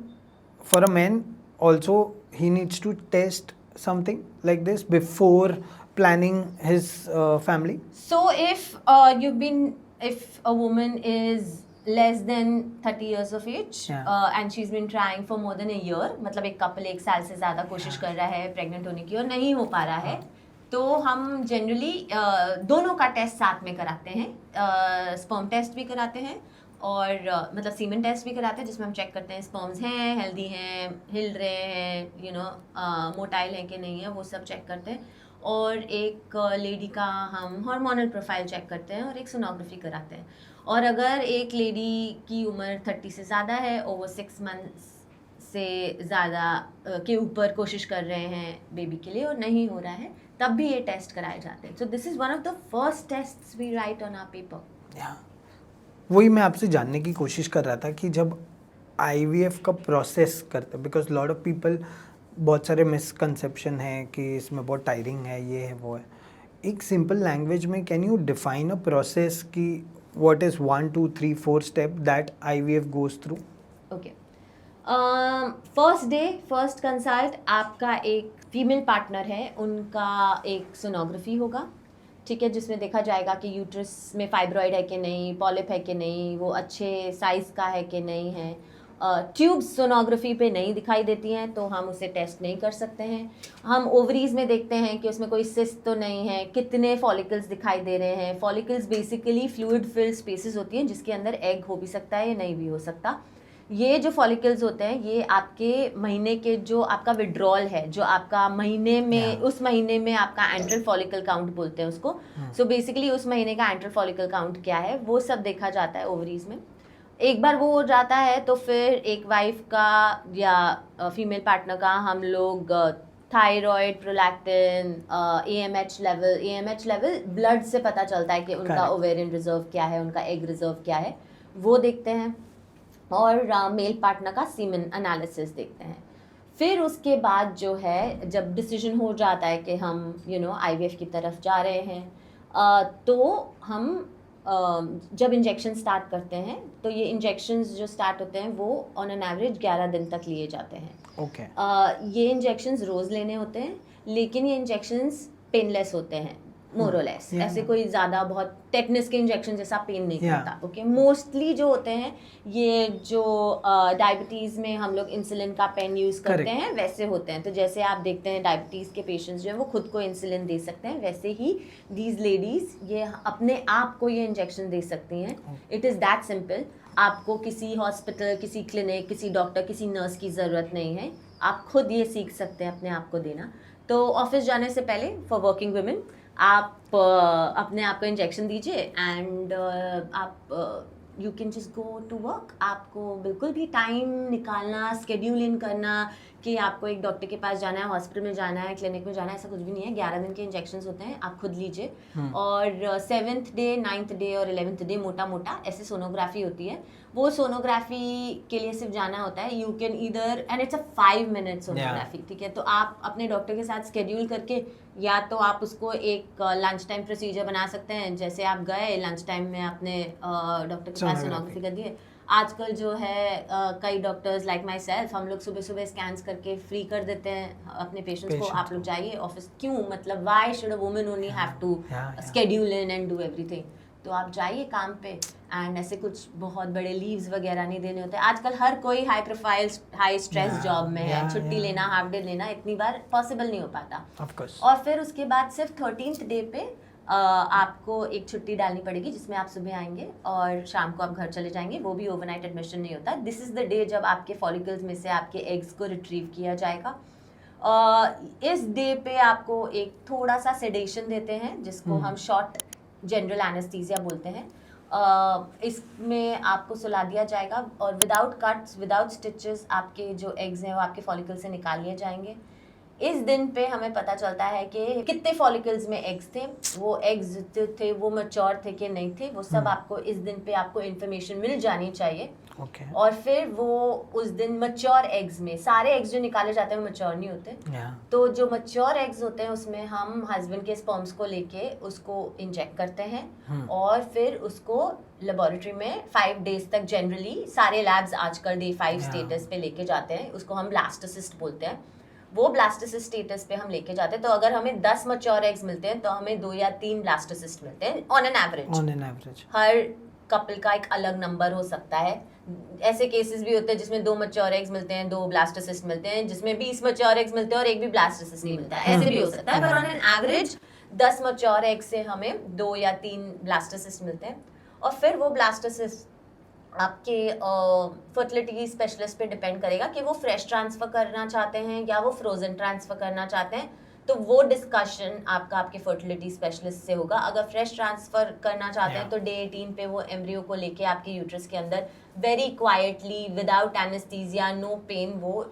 for a man also, he needs to test something like this before planning his family? So if a woman is less than 30 years of age Yeah. and she's been trying for more than a year, मतलब एक couple एक साल से ज़्यादा कोशिश कर रहा है प्रेग्नेंट होने की और नहीं हो पा रहा है, तो हम जनरली दोनों का टेस्ट साथ में कराते हैं, स्पर्म टेस्ट भी कराते हैं और मतलब सीमेन टेस्ट भी कराते हैं जिसमें हम चेक करते हैं स्पर्म्स हैं, हेल्दी हैं, हिल रहे हैं, मोटाइल है कि नहीं है, वो सब चेक करते हैं। और एक लेडी का हम हार्मोनल प्रोफाइल चेक करते हैं और एक सोनोग्राफी कराते हैं। और अगर एक लेडी की उम्र 30 से ज़्यादा है, ओवर 6 मंथ्स से ज़्यादा के ऊपर कोशिश कर रहे हैं बेबी के लिए और नहीं हो रहा है, तब भी ये टेस्ट कराए जाते हैं। So this is one of the first tests we write on our paper. वही मैं आपसे जानने की कोशिश कर रहा था कि जब IVF का प्रोसेस करते हैं, बिकॉज लॉट ऑफ पीपल, बहुत सारे मिसकंसेप्शन है कि इसमें बहुत टायरिंग है, ये है वो है। एक सिंपल लैंग्वेज में can you define a process कि what is 1 2 3 4 step that IVF goes through? Okay, first consult आपका एक फीमेल पार्टनर है, उनका एक सोनोग्राफी होगा, ठीक है, जिसमें देखा जाएगा कि यूट्रस में फाइब्रॉइड है कि नहीं, पॉलिप है कि नहीं, वो अच्छे साइज़ का है कि नहीं है। ट्यूब्स सोनोग्राफी पे नहीं दिखाई देती हैं तो हम उसे टेस्ट नहीं कर सकते हैं। हम ओवरीज में देखते हैं कि उसमें कोई सिस्ट तो नहीं है, कितने फॉलिकल्स दिखाई दे रहे हैं। Follicles basically fluid filled spaces होती हैं जिसके अंदर एग हो भी सकता है या नहीं भी हो सकता। ये जो फॉलिकल्स होते हैं ये आपके महीने के जो आपका विड्रॉल है, जो आपका महीने में उस महीने में आपका एंट्रल फॉलिकल काउंट बोलते हैं उसको। सो बेसिकली उस महीने का एंट्रल फॉलिकल काउंट क्या है वो सब देखा जाता है ओवरीज में। एक बार वो हो जाता है तो फिर एक वाइफ का या फीमेल पार्टनर का हम लोग thyroid, prolactin, AMH level blood से पता चलता है कि उनका ओवेरियन रिजर्व क्या है, उनका एग रिजर्व क्या है, वो देखते हैं। और मेल पार्टनर का सीमेन एनालिसिस देखते हैं। फिर उसके बाद जो है जब डिसीजन हो जाता है कि हम IVF की तरफ जा रहे हैं, तो हम जब इंजेक्शन स्टार्ट करते हैं तो ये इंजेक्शंस जो स्टार्ट होते हैं वो ऑन एन एवरेज 11 दिन तक लिए जाते हैं। ओके। ये इंजेक्शंस रोज़ लेने होते हैं, लेकिन ये इंजेक्शंस पेनलेस होते हैं, मोर और लेस। ऐसे कोई ज़्यादा बहुत टेटनस के इंजेक्शन जैसा पेन नहीं करता। ओके, मोस्टली जो होते हैं ये जो डायबिटीज़ में हम लोग इंसुलिन का पेन यूज़ करते हैं वैसे होते हैं। तो जैसे आप देखते हैं डायबिटीज़ के पेशेंट्स जो है वो खुद को इंसुलिन दे सकते हैं, वैसे ही दीज लेडीज़ ये अपने आप को ये इंजेक्शन दे सकती हैं। It is that simple. आपको किसी हॉस्पिटल, किसी क्लिनिक, किसी डॉक्टर, किसी नर्स की ज़रूरत नहीं है, आप खुद ये सीख सकते हैं अपने आप को देना। तो ऑफिस जाने से पहले फॉर वर्किंग वुमेन आप अपने आप को इंजेक्शन दीजिए एंड आप you can just go to work. आपको बिल्कुल भी टाइम निकालना, स्केड्यूल इन करना कि आपको एक डॉक्टर के पास जाना है, हॉस्पिटल में जाना है, क्लिनिक में जाना है, ऐसा कुछ भी नहीं है। 11 दिन के इंजेक्शंस होते हैं, आप खुद लीजिए। और 7th डे, 9th डे और 11th डे मोटा मोटा ऐसे सोनोग्राफी होती है। वो सोनोग्राफी के लिए सिर्फ जाना होता है। You can either, and it's a 5 minute sonography, ठीक है। तो आप अपने डॉक्टर के साथ स्केड्यूल करके या तो आप उसको एक लंच टाइम प्रोसीजर बना सकते हैं, जैसे आप गए लंच टाइम में अपने डॉक्टर के पास सोनोग्राफी कर दिए। आजकल जो है कई डॉक्टर्स लाइक माई सेल्फ, हम लोग सुबह सुबह स्कैन्स करके फ्री कर देते हैं अपने पेशेंट्स को। आप लोग जाइए ऑफिस, क्यों, मतलब why should a woman only have to schedule in and do everything. तो आप जाइए काम पे, एंड ऐसे कुछ बहुत बड़े लीव्स वगैरह नहीं देने होते। आजकल हर कोई high profile, high stress job में है, छुट्टी लेना, हाफ डे लेना इतनी बार पॉसिबल नहीं हो पाता। और फिर उसके बाद सिर्फ 13th डे पे आपको एक छुट्टी डालनी पड़ेगी जिसमें आप सुबह आएंगे और शाम को आप घर चले जाएंगे। वो भी ओवरनाइट एडमिशन नहीं होता। दिस इज़ द डे जब आपके फॉलिकल्स में से आपके एग्स को रिट्रीव किया जाएगा। इस डे पे आपको एक थोड़ा सा सेडेशन देते हैं जिसको हम शॉर्ट जनरल एनेस्थीसिया बोलते हैं। इसमें आपको सुला दिया जाएगा और विदाउट कट्स, विदाउट स्टिचेस आपके जो एग्स हैं वो आपके फॉलिकल से निकाल लिए जाएंगे। इस दिन पे हमें पता चलता है कि कितने फॉलिकल्स में एग्स थे, वो एग्स जो थे वो मैच्योर थे कि नहीं थे, वो सब आपको इस दिन पे आपको इन्फॉर्मेशन मिल जानी चाहिए। और फिर वो उस दिन मैच्योर एग्स में, सारे एग्स जो निकाले जाते हैं वो मैच्योर नहीं होते, तो जो मैच्योर एग्स होते हैं उसमें हम हस्बैंड के स्पर्म्स को लेके उसको इंजेक्ट करते हैं और फिर उसको लेबोरेटरी में 5 डेज तक, जनरली सारे लैब्स आजकल डे 5 स्टेटस पे लेके जाते हैं। उसको हम ब्लास्टोसिस्ट बोलते हैं। वो ब्लास्टोसिस्ट स्टेटस पे हम लेके जाते हैं। तो अगर हमें 10 मैच्योर एग्स मिलते हैं तो हमें 2 या 3 ब्लास्टोसिस्ट मिलते हैं on an average. Her couple का एक अलग नंबर हो सकता है। ऐसे केसेस भी होते हैं जिसमें 2 मैच्योर एग्स मिलते हैं, 2 ब्लास्टोसिस्ट मिलते हैं, जिसमें 20 मैच्योर एग्स मिलते हैं और एक भी ब्लास्टोसिस्ट नहीं मिलता है, ऐसे भी हो सकता है। पर on an average 10 mature eggs से हमें 2 या 3 ब्लास्टोसिस्ट मिलते हैं। और फिर वो ब्लास्टोसिस्ट आपके फर्टिलिटी स्पेशलिस्ट पे डिपेंड करेगा कि वो फ्रेश ट्रांसफर करना चाहते हैं या वो फ्रोजन ट्रांसफर करना चाहते हैं। तो वो डिस्कशन आपका आपके फर्टिलिटी स्पेशलिस्ट से होगा। अगर फ्रेश ट्रांसफर करना चाहते हैं तो डे 18 पे वो एम्ब्रियो को लेके आपके यूट्रस के अंदर very quietly without anaesthesia, no pain, वो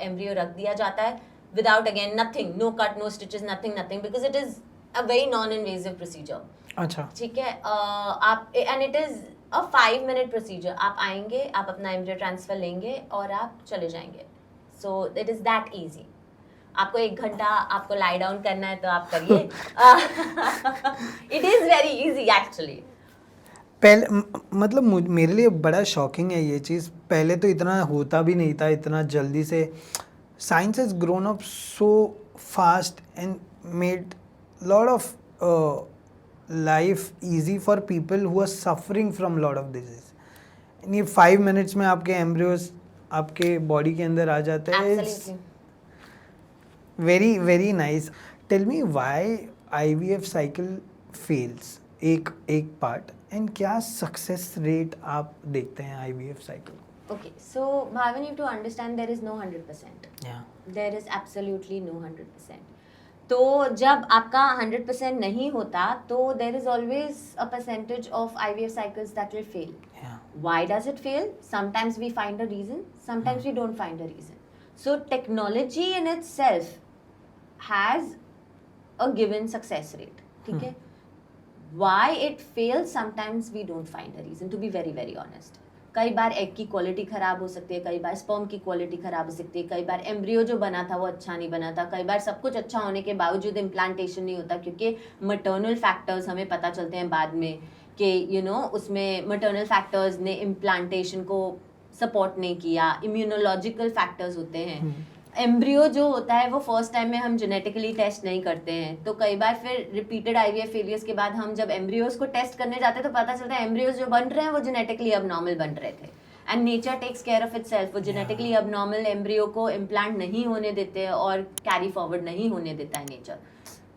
एम्ब्रियो रख दिया जाता है without again nothing, no cut, no stitches, nothing, because it is a very non invasive procedure. अच्छा, ठीक है। आप and it is a 5 minute procedure. आप आएंगे, आप अपना एम्ब्रियो ट्रांसफर लेंगे और आप चले जाएंगे। So it is that easy. आपको 1 घंटा आपको लाई डाउन करना है तो आप करिए। It is very easy actually. पहले मतलब मेरे लिए बड़ा शॉकिंग है ये चीज़। पहले तो इतना होता भी नहीं था इतना जल्दी से। Science has grown up so fast and made lot of life easy for people who are suffering from lot of disease. ये 5 मिनट्स में आपके एम्ब्रियोज आपके बॉडी के अंदर आ जाते हैं। Absolutely. Very very nice. Tell me why IVF cycle fails, एक part, and क्या सक्सेस रेट आप देखते हैं IVF cycle? Okay, so Bhavin, you have to understand there is no 100%. Yeah. There is absolutely no 100%. तो जब आपका 100% नहीं होता तो there is always a percentage of IVF cycles that will fail. Yeah. Why does it fail? Sometimes we find a reason, sometimes we don't find a reason. So technology in itself has a given success rate. ठीक है? Why it fails, sometimes we don't find a reason, to be very very honest. कई बार egg की quality खराब हो सकती है, कई बार sperm की क्वालिटी खराब हो सकती है, कई बार एम्ब्रियो जो बना था वो अच्छा नहीं बना था, कई बार सब कुछ अच्छा होने के बावजूद इम्प्लांटेशन नहीं होता, क्योंकि मटर्नल फैक्टर्स हमें पता चलते हैं बाद में कि उसमें मटर्नल फैक्टर्स ने इम्प्लांटेशन को सपोर्ट नहीं किया। इम्यूनोलॉजिकल फैक्टर्स होते हैं। एम्ब्रियो जो होता है वो फर्स्ट टाइम में हम जेनेटिकली टेस्ट नहीं करते हैं, तो कई बार फिर रिपीटेड IVF फेलियर्स के बाद हम जब एम्ब्रियोज को टेस्ट करने जाते हैं तो पता चलता है एम्ब्रियोज जो बन रहे हैं वो जेनेटिकली अबनॉर्मल बन रहे थे। And nature takes care of itself. वो जेनेटिकली अबनॉर्मल एम्ब्रियो को इम्प्लांट नहीं होने देते और कैरी फॉरवर्ड नहीं होने देता है नेचर।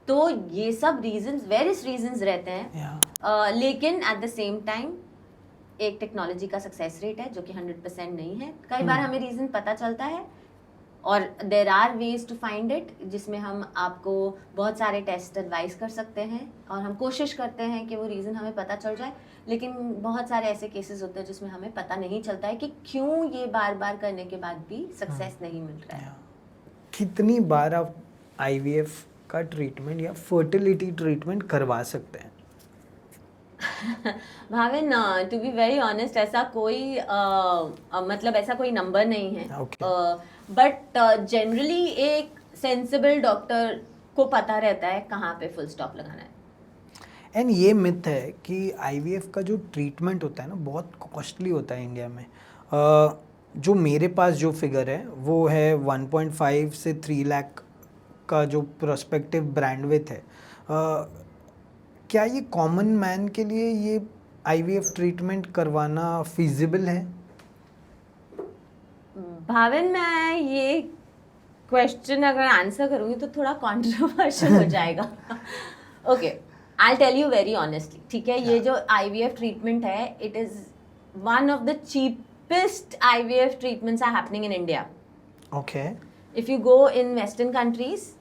तो ये सब रीजंस, वेरियस रीजंस रहते हैं। लेकिन एट द सेम टाइम एक टेक्नोलॉजी का सक्सेस रेट है जो कि 100% नहीं है। कई बार हमें रीजन पता चलता है और there are ways to find it, जिसमें हम आपको बहुत सारे टेस्ट एडवाइस कर सकते हैं और हम कोशिश करते हैं कि वो रीज़न हमें पता चल जाए। लेकिन बहुत सारे ऐसे केसेस होते हैं जिसमें हमें पता नहीं चलता है कि क्यों ये बार बार करने के बाद भी सक्सेस नहीं मिल रहा है। कितनी बार आप IVF का ट्रीटमेंट या फर्टिलिटी ट्रीटमेंट करवा सकते हैं? Bhavin, to be very honest, ऐसा कोई मतलब ऐसा कोई नंबर नहीं है। बट जनरली एक सेंसिबल डॉक्टर को पता रहता है कहाँ पे फुल स्टॉप लगाना है। एंड ये मिथ है कि IVF का जो ट्रीटमेंट होता है ना बहुत कॉस्टली होता है इंडिया में। जो मेरे पास जो फिगर है वो है 1.5 से 3 लाख का जो प्रोस्पेक्टिव ब्रांडविड्थ है। क्या ये कॉमन मैन के लिए ये IVF ट्रीटमेंट करवाना फिजिबल है? भाविन, मैं ये क्वेश्चन अगर आंसर करूँगी तो थोड़ा कंट्रोवर्शियल हो जाएगा। Okay, I tell you very honestly, ठीक है? ये जो IVF ट्रीटमेंट है, it is one of the cheapest IVF treatments are happening in India. Okay. If you go in Western countries,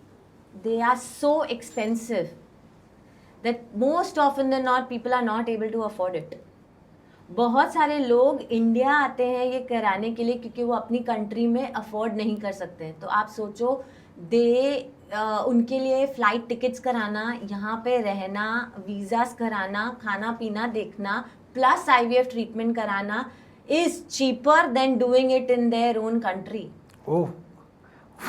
they are so expensive that most often than not people are not able to afford it. बहुत सारे लोग India आते हैं ये कराने के लिए क्योंकि वो अपनी कंट्री में अफोर्ड नहीं कर सकते। तो आप सोचो, उनके लिए फ़्लाइट टिकट्स कराना, यहाँ पे रहना, वीज़ास कराना, खाना पीना देखना, प्लस IVF ट्रीटमेंट कराना is cheaper than doing it in their own country. Oh,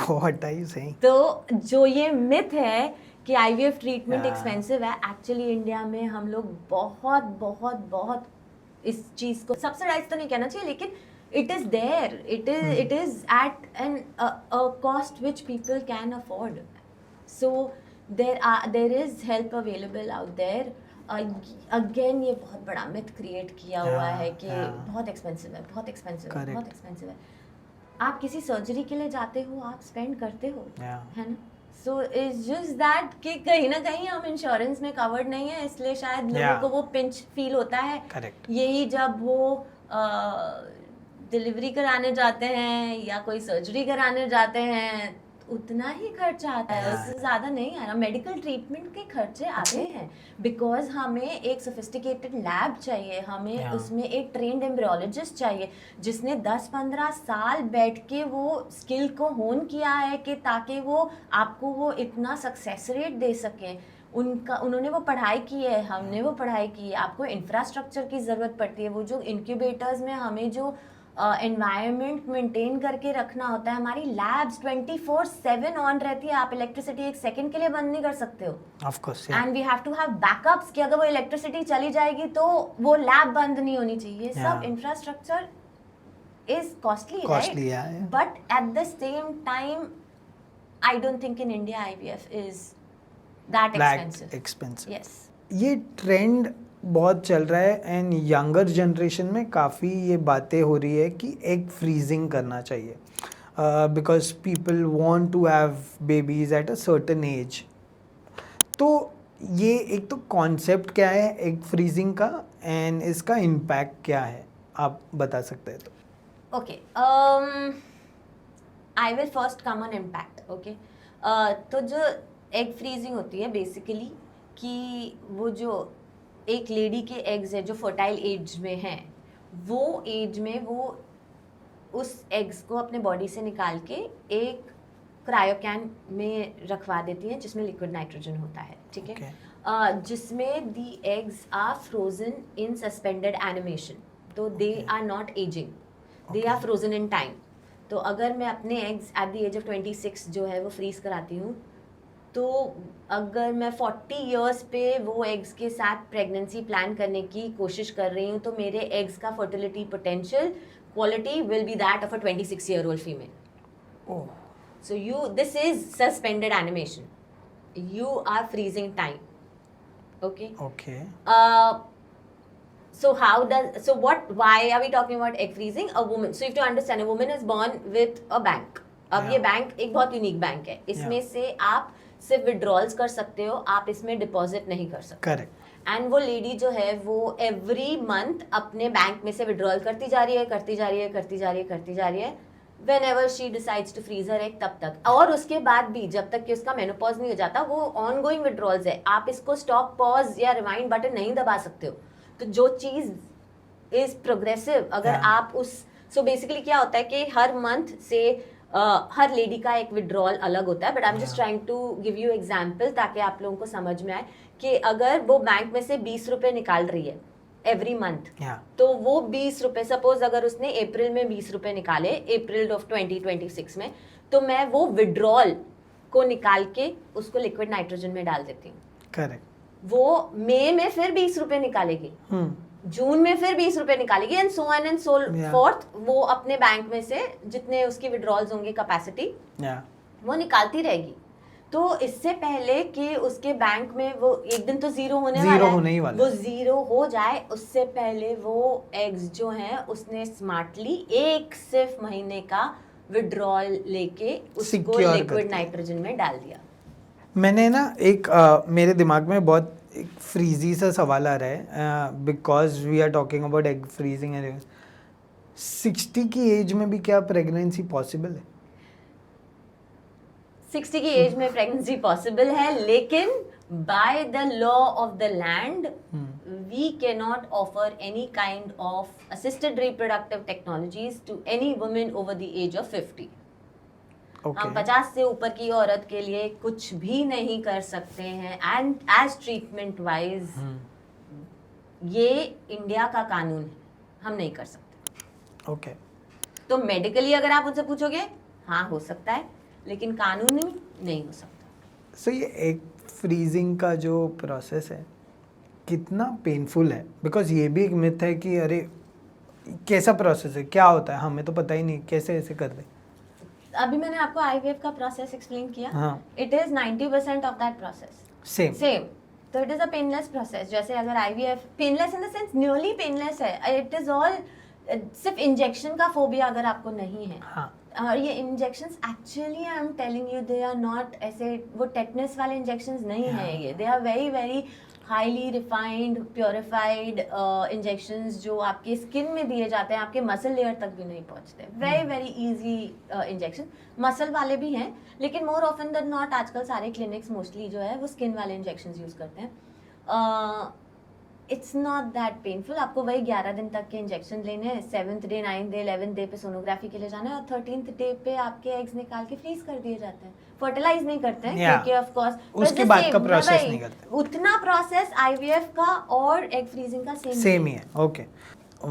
what are you saying? तो जो ये मिथ है कि IVF ट्रीटमेंट एक्सपेंसिव है, एक्चुअली इंडिया में हम लोग बहुत बहुत बहुत इस चीज़ को सब्सिडाइज तो नहीं कहना चाहिए, लेकिन it is there, it is at a cost which people can afford. So there is help available out there. Again ये बहुत बड़ा myth create किया हुआ है कि बहुत expensive है, बहुत expensive है, बहुत expensive है. आप किसी सर्जरी के लिए जाते हो, आप स्पेंड करते हो, है ना? सो इट्स जस्ट दैट कि कहीं ना कहीं हम इंश्योरेंस में कवर्ड नहीं है, इसलिए शायद लोगों को वो पिंच फील होता है. Correct. यही जब वो डिलीवरी कराने जाते हैं या कोई सर्जरी कराने जाते हैं, उतना ही खर्चा आता है, उससे ज़्यादा नहीं आ रहा. मेडिकल ट्रीटमेंट के खर्चे आते हैं बिकॉज हमें एक सोफिस्टिकेटेड लैब चाहिए, हमें उसमें एक ट्रेंड एम्ब्रियोलॉजिस्ट चाहिए जिसने 10-15 साल बैठ के वो स्किल को होन किया है कि ताकि वो आपको वो इतना सक्सेस रेट दे सकें. उन्होंने वो पढ़ाई की है, हमने वो पढ़ाई की है. आपको इंफ्रास्ट्रक्चर की ज़रूरत पड़ती है. वो जो इंक्यूबेटर्स में हमें जो एनवायरनमेंट मेंटेन करके रखना होता है, हमारी लैब्स 24/7 ऑन रहती है. आप इलेक्ट्रिसिटी एक सेकंड के लिए बंद नहीं कर सकते हो. Of course. And we have to have backups कि अगर वो इलेक्ट्रिसिटी चली जाएगी तो वो लैब बंद नहीं होनी चाहिए. सब infrastructure is costly, right? But at the same time I don't think in India IVF is that expensive. Yes, ये ट्रेंड बहुत चल रहा है एंड यंगर जनरेशन में काफ़ी ये बातें हो रही है कि एग फ्रीजिंग करना चाहिए because people want to have babies at a certain age. तो ये एक तो कॉन्सेप्ट क्या है एग फ्रीजिंग का एंड इसका इम्पैक्ट क्या है, आप बता सकते हैं तो? Okay, I will first come on impact. Okay, तो जो एग फ्रीजिंग होती है बेसिकली कि वो जो एक लेडी के एग्स है जो फर्टाइल एज में हैं, वो एज में वो उस एग्स को अपने बॉडी से निकाल के एक क्रायोकैन में रखवा देती हैं जिसमें लिक्विड नाइट्रोजन होता है. ठीक है. जिसमें the eggs are frozen in suspended animation, तो they are not ageing, they are frozen in time. तो अगर मैं अपने eggs at the age of 26 जो है वो फ्रीज कराती हूँ, तो अगर मैं 40 इयर्स पे वो एग्स के साथ प्रेगनेंसी प्लान करने की कोशिश कर रही हूँ, तो मेरे एग्स का fertility potential quality will be that of a 26-year-old female. So this is suspended animation. You are freezing time. Okay. Why are we talking about egg freezing? A woman. So you have to understand, a woman is born with a bank. अब ये bank एक बहुत unique bank है. इसमें से आप सिर्फ withdrawals कर सकते हो, आप इसमें डिपॉजिट नहीं कर सकते. करेक्ट. एंड वो लेडी जो है वो एवरी मंथ अपने बैंक में से विड्रॉल करती जा रही है whenever she decides to freeze her egg, तब तक. और उसके बाद भी जब तक कि उसका मेनोपॉज नहीं हो जाता, वो ऑनगोइंग विड्रॉल्स है. आप इसको स्टॉप, पॉज या रिवाइंड बटन नहीं दबा सकते हो. तो जो चीज़ इज प्रोग्रेसिव, अगर आप उस बेसिकली क्या होता है कि हर मंथ से हर लेडी का एक विड्रॉल अलग होता है. But I am just trying to give you example ताकि आप लोगों को समझ में आए कि अगर वो बैंक में से 20 रुपए निकाल रही है एवरी मंथ, तो वो 20 रुपए, सपोज अगर उसने अप्रैल में 20 रुपए निकाले, अप्रैल ऑफ 2026 में, तो मैं वो विड्रॉल को निकाल के उसको लिक्विड नाइट्रोजन में डाल देती हूँ. करेक्ट. वो मई में फिर 20 रुपए निकालेगी, जून में फिर 20 रुपए निकालेगी, and so on and so fourth. वो अपने बैंक में से जितने उसकी विड्रॉल्स होंगे कैपेसिटी, वो निकालती रहेगी. तो इससे पहले कि उसके बैंक में वो एक दिन तो जीरो होने वाला है, वो जीरो हो जाए उससे पहले वो एग्स जो हैं उसने स्मार्टली एक सिर्फ महीने का विड्रॉल लेके उसको लिक्विड नाइट्रोजन में डाल दिया. मैंने ना एक मेरे दिमाग में बहुत एक फ्रीजी सा सवाल आ रहा है because we are talking about egg freezing and 60 की एज में भी क्या प्रेगनेंसी पॉसिबल है? 60 की एज में प्रेगनेंसी पॉसिबल है, लेकिन by the law of the land we can not offer any kind of assisted reproductive technologies to any women over the age of 50. हम 50 से ऊपर की औरत के लिए कुछ भी नहीं कर सकते हैं. एंड एज ट्रीटमेंट वाइज ये इंडिया का कानून है, हम नहीं कर सकते. तो मेडिकली अगर आप उनसे पूछोगे, हाँ हो सकता है, लेकिन कानूनी नहीं हो सकता. सो ये एग फ्रीजिंग का जो प्रोसेस है कितना पेनफुल है? बिकॉज ये भी एक मिथ है कि अरे कैसा प्रोसेस है, क्या होता है, हमें तो पता ही नहीं, कैसे ऐसे कर दे। अभी मैंने आपको आईवीएफ का प्रोसेस एक्सप्लेन किया, हाँ it is 90% of that process same. तो it is a painless process. जैसे अगर IVF painless in the sense newly painless है, इट इज ऑल सिर्फ इंजेक्शन का फोबिया अगर आपको नहीं है। हाँ और ये injections actually I am telling you they are not ऐसे वो टेटनस वाले इंजेक्शंस नहीं है ये, they are very very highly refined purified injections जो आपके स्किन में दिए जाते हैं, आपके मसल लेयर तक भी नहीं पहुंचते। Very very easy injection. Muscle वाले भी हैं लेकिन मोर ऑफन देन नॉट आजकल सारे क्लिनिक्स मोस्टली जो है वो स्किन वाले इंजेक्शंस यूज करते हैं। It's not that painful. आपको वही 11 दिन तक के इंजेक्शन लेने हैं, 7th day 9th day 11th day पे सोनोग्राफी के लिए जाना है और 13th डे पे आपके एग्स निकाल के फ्रीज कर दिए जाते हैं। फर्टिलाइज नहीं करते हैं क्योंकि ऑफ कोर्स उसके बाद का प्रोसेस नहीं करते। उतना प्रोसेस आईवीएफ का और एग फ्रीजिंग का सेम ही है। Okay,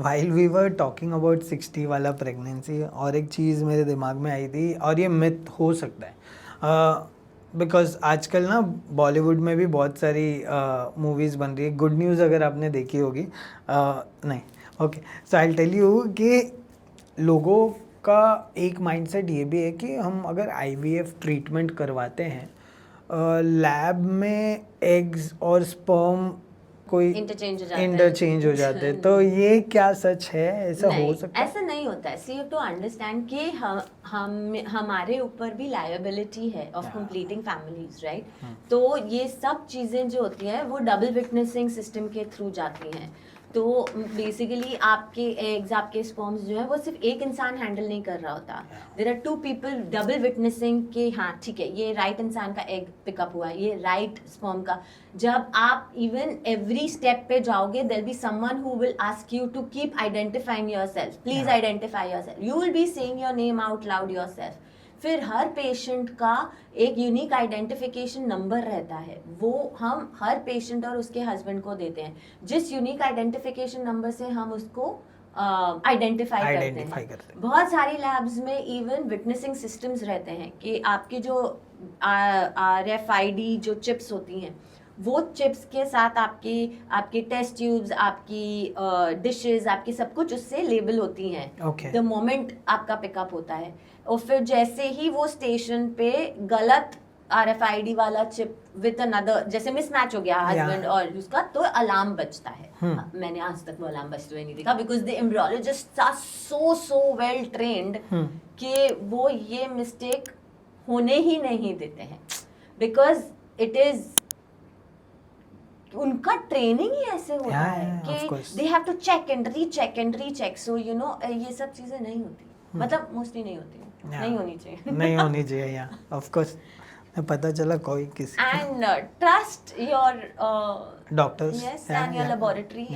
while we were talking about 60 वाला प्रेगनेंसी, और एक चीज़ मेरे दिमाग में आई थी, और ये मिथ हो सकता है बिकॉज आजकल ना बॉलीवुड में भी बहुत सारी मूवीज़ बन रही है। गुड न्यूज़ अगर आपने देखी होगी, नहीं, okay, so I tell you कि लोगों का एक माइंडसेट ये भी है कि हम अगर आईवीएफ ट्रीटमेंट करवाते हैं, लैब में एग्स और स्पर्म कोई इंटरचेंज हो जाते हैं, तो ये क्या सच है, ऐसा हो सकता है? ऐसा नहीं होता है। सी यू टू अंडरस्टैंड कि हम हमारे ऊपर भी लायबिलिटी है ऑफ कंप्लीटिंग फैमिलीज, राइट? तो ये सब चीजें जो होती है वो डबल विटनेसिंग सिस्टम के थ्रू जाती हैं। तो बेसिकली आपके एग्स, आपके स्पर्म्स जो है वो सिर्फ एक इंसान हैंडल नहीं कर रहा होता। There are 2 people double witnessing कि हाँ ठीक है ये राइट इंसान का एग पिकअप हुआ है, ये राइट स्पर्म का। जब आप इवन एवरी स्टेप पे जाओगे there be someone who will ask you to keep identifying yourself, please identify yourself, you will be saying your name out loud yourself. फिर हर पेशेंट का एक यूनिक आइडेंटिफिकेशन नंबर रहता है, वो हम हर पेशेंट और उसके हस्बैंड को देते हैं। जिस यूनिक आइडेंटिफिकेशन नंबर से हम उसको आइडेंटिफाई करते हैं। बहुत सारी लैब्स में इवन विटनेसिंग सिस्टम्स रहते हैं कि आपके जो RFID जो चिप्स होती हैं वो चिप्स के साथ आपकी टेस्ट ट्यूब्स, आपकी डिशेस, आपकी सब कुछ उससे लेबल होती हैं द मोमेंट आपका पिकअप होता है। और फिर जैसे ही वो स्टेशन पे गलत RFID वाला चिप विद अनदर, जैसे मिसमैच हो गया हस्बैंड और उसका, तो अलार्म बजता है। मैंने आज तक वो अलार्म बजते हुए नहीं देखा because the embryologist are so well trained कि वो ये मिस्टेक होने ही नहीं देते हैं बिकॉज इट इज उनका ट्रेनिंग ही ऐसे होता है कि they have to check and recheck. So you know ये सब चीजें नहीं होती, मतलब मोस्टली नहीं होती, नहीं होनी चाहिए। नहीं होनी चाहिए या ऑफ कोर्स पता चला कोई किसी and trust your doctors yes and your laboratory.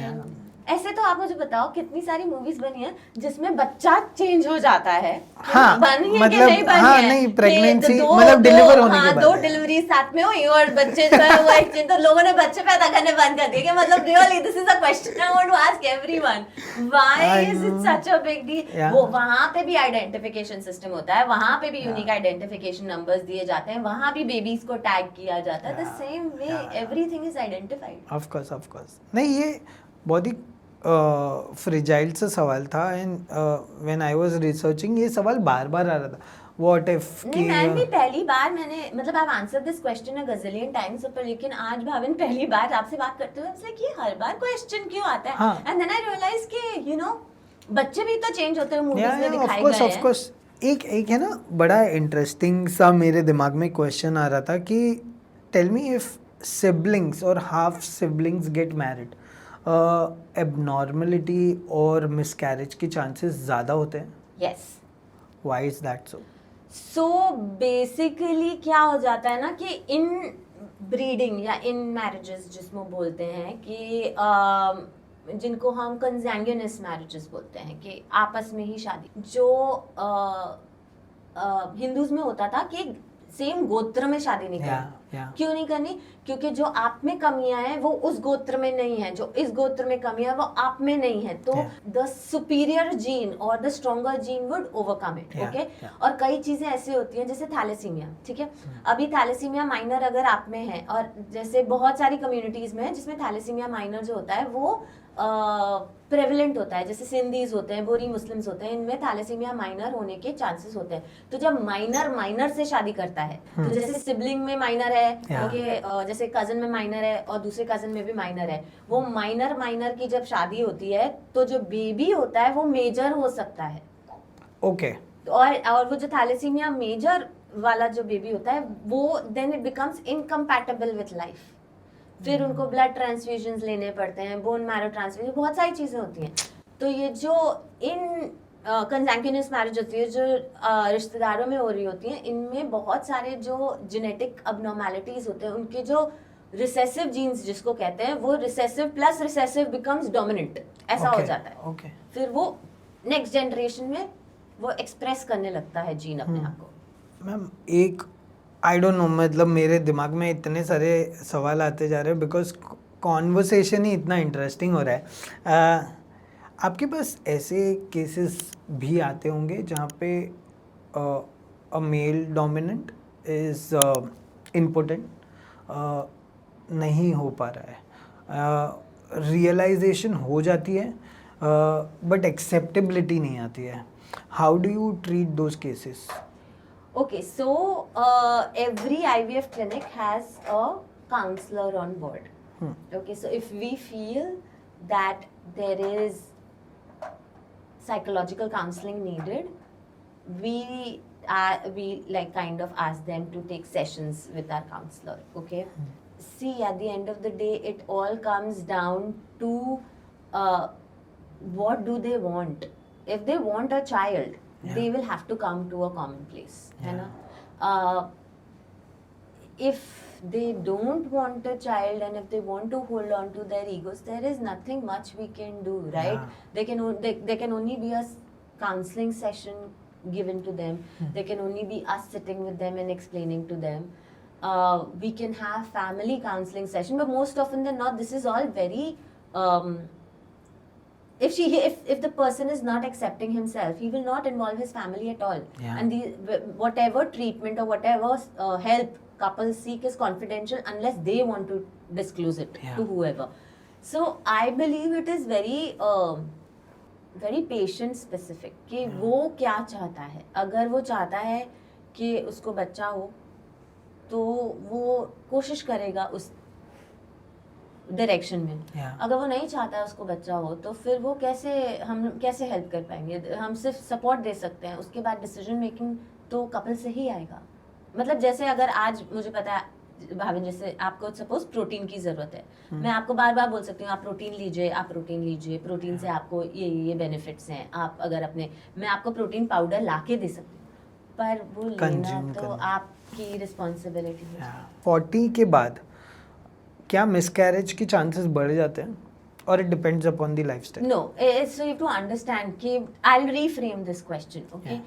ऐसे तो आप मुझे बताओ कितनी सारी मूवीज बनी है जिसमें बच्चा चेंज हो जाता है। हाँ, बनी है मतलब, कि नहीं बनी हाँ, है? नहीं प्रेगनेंसी मतलब डिलीवर होने के बाद 2 डिलीवरी साथ में हुई और बच्चे जो है वो एक्सचेंज, तो लोगों ने बच्चे पैदा करने बंद कर दिए कि मतलब really this is a question I want to ask everyone, why is it such a big deal? वो वहां पे भी आइडेंटिफिकेशन सिस्टम होता है, वहां पे भी यूनिक आइडेंटिफिकेशन नंबर्स दिए जाते हैं, वहां भी बेबीज को टैग किया जाता है। The same way everything is identified. Of course नहीं, ये बहुत ही फ्रिजाइल सा सवाल था। And when I was researching ये सवाल बार बार आ रहा था, व्हाट इफ नहीं, मैं भी पहली बार मैंने मतलब I answered this question a gazillion times, पर लेकिन आज भाविन पहली बार आपसे बात करते हुए लाइक ये हर बार क्वेश्चन क्यों आता है? एंड देन आई रियलाइज कि यू नो बच्चे भी तो चेंज होते हैं, मूवीज में दिखाए गए हैं। ऑफ कोर्स एक है ना बड़ा इंटरेस्टिंग सा मेरे दिमाग में क्वेश्चन आ रहा था कि टेल मी इफ सिबलिंग्स और half siblings get married, abnormality और मिसकैरेज के चांसेस ज़्यादा होते हैं? Yes. Why is that so? So basically क्या हो जाता है ना कि इन ब्रीडिंग या इन मैरिजेस जिसमें बोलते हैं कि जिनको हम कंजैंग्यूनस मैरिजेस बोलते हैं कि आपस में ही शादी, जो हिंदूज में होता था कि सेम गोत्र में शादी नहीं करनी। क्यों नहीं करनी? क्योंकि जो आप में कमियां हैं वो उस गोत्र में नहीं है, जो इस गोत्र में कमियां वो आप में नहीं है, तो द सुपीरियर जीन और the stronger gene would overcome it. Okay, और कई चीजें ऐसी होती हैं जैसे थैलेसीमिया, ठीक है? अभी थैलेसीमिया माइनर अगर आप में है, और जैसे बहुत सारी कम्युनिटीज में है जिसमें थैलेसीमिया माइनर जो होता है वो प्रेवलेंट होता है, जैसे सिंधीज होते हैं, बोरी मुस्लिम्स होते हैं, इनमें थैलेसीमिया माइनर होने के चांसेस होते हैं। तो जब माइनर से शादी करता है, तो जैसे सिबलिंग में माइनर है, उनके जैसे कजन में माइनर है और दूसरे कजन में भी माइनर है, वो माइनर की जब शादी होती है तो जो बेबी होता है वो मेजर हो सकता है। ओके। और वो जो थैलेसीमिया मेजर वाला जो बेबी होता है वो then it becomes incompatible with life. फिर उनको ब्लड ट्रांसफ्यूजन्स लेने पड़ते हैं, बोन मैरो ट्रांसफ्यूजन, बहुत सारी चीजें होती हैं। तो ये जो इन कंसैंग्यूनियस मैरिज होती है, जो रिश्तेदारों में हो रही होती हैं, इनमें बहुत सारे जो जेनेटिक अबनॉर्मैलिटीज होते हैं, उनके जो रिसेसिव जीन्स जिसको कहते हैं, वो recessive plus recessive becomes dominant, ऐसा हो जाता है। ओके। फिर वो नेक्स्ट जनरेशन में वो एक्सप्रेस करने लगता है जीन अपने आप को। मैम एक आई डोंट नो, मतलब मेरे दिमाग में इतने सारे सवाल आते जा रहे हैं बिकॉज कॉन्वर्सेशन ही इतना इंटरेस्टिंग हो रहा है। आपके पास ऐसे केसेस भी आते होंगे जहाँ पे अ मेल डोमिनेंट इज इम्पोर्टेंट नहीं हो पा रहा है, रियलाइजेशन हो जाती है बट एक्सेप्टेबिलिटी नहीं आती है। How do you treat those cases? Okay, so every IVF clinic has a counselor on board. Okay, so if we feel that there is psychological counseling needed, we like kind of ask them to take sessions with our counselor. Okay, see, at the end of the day, it all comes down to what do they want. If they want a child, they will have to come to a common place, है ना? If they don't want a child and if they want to hold on to their egos, there is nothing much we can do, right? They can only be a counseling session given to them. They can only be us sitting with them and explaining to them. We can have family counseling session, but most often than not, this is all very if the person is not accepting himself, he will not involve his family at all. And whatever treatment or whatever help couples seek is confidential unless they want to disclose it to whoever. So I believe it is very patient specific कि वो क्या चाहता है। अगर वो चाहता है कि उसको बच्चा हो तो वो कोशिश करेगा उस डायरेक्शन में। अगर वो नहीं चाहता है उसको बच्चा हो तो फिर वो हम कैसे हेल्प कर पाएंगे? हम सिर्फ सपोर्ट दे सकते हैं, उसके बाद डिसीजन मेकिंग तो कपल से ही आएगा। मतलब जैसे अगर आज मुझे पता है भाविन, जैसे आपको सपोज प्रोटीन की जरूरत है, मैं आपको बार बार बोल सकती हूँ आप प्रोटीन लीजिए, प्रोटीन से आपको ये बेनिफिट्स हैं। आप अगर मैं आपको प्रोटीन पाउडर ला के दे सकती हूँ, पर वो लेना तो आपकी रिस्पॉन्सिबिलिटी है। 40 के बाद क्या मिसकैरेज के चांसेस बढ़ जाते हैं और it depends upon the lifestyle? No, so you to understand कि I will reframe this question. Okay,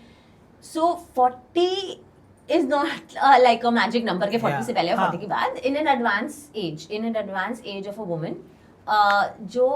so 40 is not like a magic number के 40 से पहले और 40 के बाद। in an advanced age of a woman, जो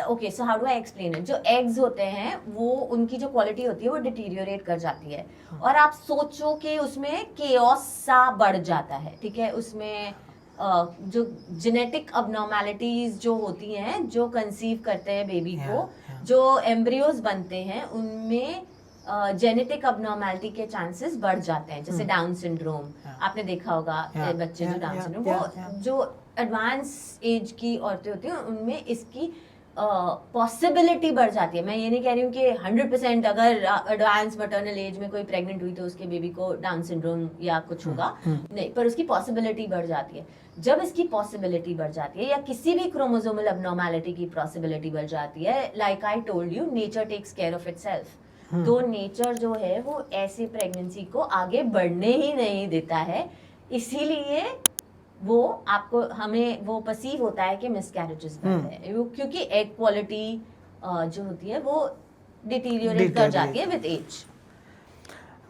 okay, so how do I explain it? जो eggs होते हैं वो उनकी जो क्वालिटी होती है वो डिटीरियोरेट कर जाती है और आप सोचो कि उसमें केओस सा बढ़ जाता है। ठीक है, उसमें जो जेनेटिक अबनॉर्मैलिटीज जो होती हैं, जो कंसीव करते हैं बेबी को, जो एम्ब्रियोज बनते हैं, उनमें जेनेटिक अबनॉर्मैलिटी के चांसेस बढ़ जाते हैं। जैसे डाउन सिंड्रोम आपने देखा होगा, बच्चे जो डाउन सिंड्रोम, वो जो एडवांस एज की औरतें होती हैं उनमें इसकी पॉसिबिलिटी बढ़ जाती है। मैं ये नहीं कह रही हूँ कि 100% अगर एडवांस मैटरनल एज में कोई प्रेग्नेंट हुई तो उसके बेबी को डाउन सिंड्रोम या कुछ होगा, नहीं, पर उसकी पॉसिबिलिटी बढ़ जाती है। जब इसकी पॉसिबिलिटी बढ़ जाती है या किसी भी क्रोमोसोमल अबनॉर्मैलिटी की पॉसिबिलिटी बढ़ जाती है, like I told you, nature takes care of itself. तो नेचर जो है वो ऐसे प्रेगनेंसी को आगे बढ़ने ही नहीं देता है, इसीलिए वो आपको हमें वो पर्सीव होता है कि मिसकैरेजेस बढ़ रहे हैं, क्योंकि एग क्वालिटी जो होती है वो डिटीरियोरेट कर जाती है विद एज।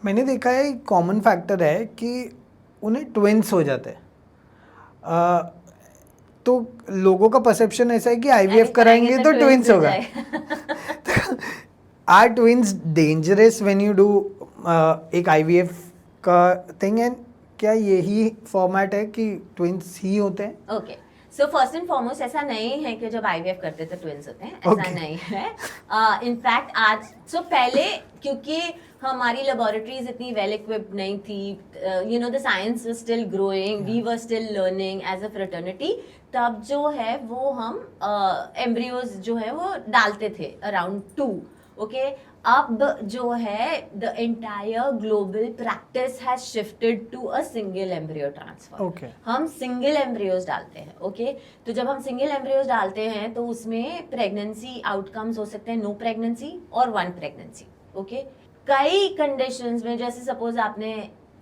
मैंने देखा है एक कॉमन फैक्टर है कि उन्हें ट्विंस हो जाते हैं, तो लोगों का परसेप्शन ऐसा है कि आईवीएफ कराएंगे तो ट्विंस होगा। Are twins dangerous when you do एक आईवीएफ का थिंग, एंड क्या यही फॉर्मेट है कि ट्विंस ही होते हैं? Okay, so first and foremost ऐसा नहीं है कि जब आईवीएफ करते थे ट्विंस होते हैं, ऐसा Okay. नहीं है। इनफैक्ट आज पहले क्योंकि हमारी लेबोरेटरीज इतनी वेल इक्विप्ड नहीं थी, you know the science was still growing, we were still learning as a fraternity, तब जो है वो हम एम्ब्रियोज जो है वो डालते थे अराउंड 2। ओके, अब जो है the entire global practice has shifted to a single embryo transfer. Okay. हम सिंगल एम्ब्रियोज डालते हैं। ओके, तो जब हम सिंगल एम्ब्रियोज डालते हैं तो उसमें प्रेगनेंसी आउटकम्स हो सकते हैं नो प्रेगनेंसी और 1 प्रेगनेंसी। ओके, कई कंडीशंस में, जैसे सपोज आपने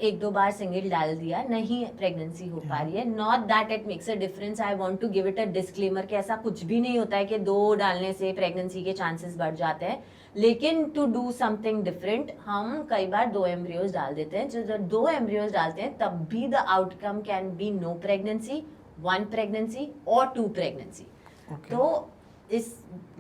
1-2 बार सिंगल डाल दिया, नहीं प्रेगनेंसी हो पा रही है, not that it makes a difference. I want to give it a disclaimer कि ऐसा कुछ भी नहीं होता है कि 2 डालने से प्रेगनेंसी के चांसेस बढ़ जाते हैं, लेकिन टू डू समथिंग डिफरेंट हम कई बार 2 एम्ब्रियोज डाल देते हैं। जब 2 एम्ब्रियोज डालते हैं तब भी the outcome can be no pregnancy, 1 pregnancy और 2 प्रेगनेंसी। Okay. तो इस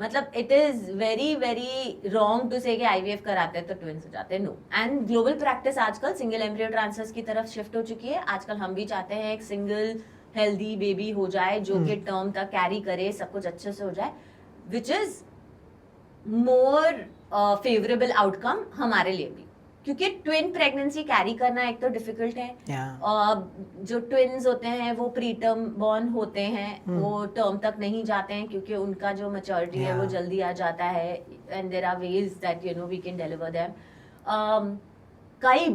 मतलब it is very very wrong to say कि आईवीएफ कराते हैं तो ट्विंस हो जाते हैं, नो। एंड ग्लोबल प्रैक्टिस आजकल सिंगल एम्ब्रियो ट्रांसफर्स की तरफ शिफ्ट हो चुकी है। आजकल हम भी चाहते हैं एक सिंगल हेल्दी बेबी हो जाए जो कि टर्म तक कैरी करे, सब कुछ अच्छे से हो जाए, which is more favourable outcome हमारे लिए भी, क्योंकि ट्विन प्रेगनेंसी कैरी करना एक तो डिफिकल्ट है। Yeah. जो ट्विन्स होते हैं वो प्री टर्म बॉर्न होते हैं, वो टर्म तक नहीं जाते हैं क्योंकि उनका जो मैच्योरिटी है वो Yeah. जल्दी आ जाता है, and there are ways that you know we can deliver them. कई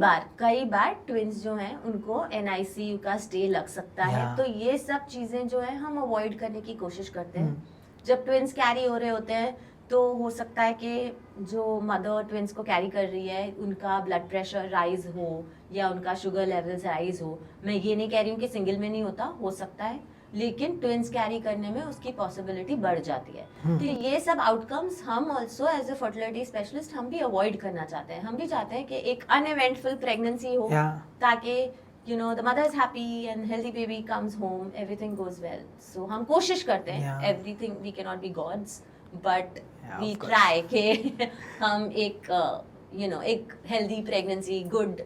बार ट्विन्स जो हैं उनको एनआईसीयू का स्टे लग सकता है। Yeah. तो ये सब चीजें जो है हम अवॉइड करने की कोशिश करते हैं। जब ट्विन्स कैरी हो रहे होते हैं तो हो सकता है कि जो मदर ट्विन्स को कैरी कर रही है उनका ब्लड प्रेशर राइज हो या उनका शुगर लेवल्स राइज हो। मैं ये नहीं कह रही हूँ कि सिंगल में नहीं होता, हो सकता है, लेकिन ट्विन्स कैरी करने में उसकी पॉसिबिलिटी बढ़ जाती है। तो ये सब आउटकम्स हम also as a fertility specialist हम भी अवॉइड करना चाहते हैं। हम भी चाहते हैं कि एक अनइवेंटफुल प्रेगनेंसी हो, Yeah. ताकि you know the mother is happy and healthy baby comes home, everything goes well. So हम कोशिश करते हैं, Yeah. everything we cannot be gods, but Yeah, we of course. try कि हम एक you know एक healthy pregnancy, good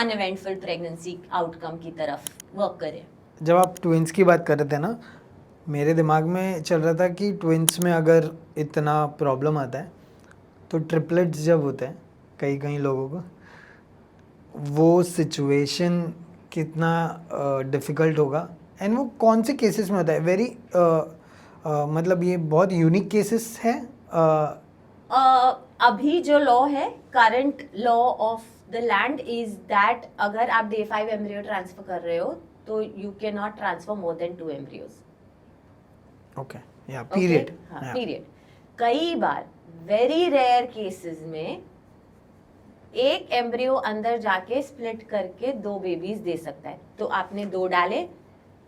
uneventful pregnancy outcome की तरफ work करें। जब आप ट्विंस की बात कर रहे थे ना, मेरे दिमाग में चल रहा था कि ट्विंस में अगर इतना प्रॉब्लम आता है तो ट्रिपलेट्स जब होते हैं कई लोगों को, वो सिचुएशन कितना डिफ़िकल्ट होगा, एंड वो कौन से केसेस में होता है? वेरी मतलब ये बहुत यूनिक केसेस है। अभी जो लॉ है, current law of the land is that अगर आप डे 5 एम्ब्रियो ट्रांसफर कर रहे हो तो you can not transfer more than 2 embryos. Okay, या पीरियड। पीरियड। कई बार वेरी रेयर केसेस में एक एम्ब्रियो अंदर जाके स्प्लिट करके 2 बेबीज दे सकता है। तो आपने 2 डाले,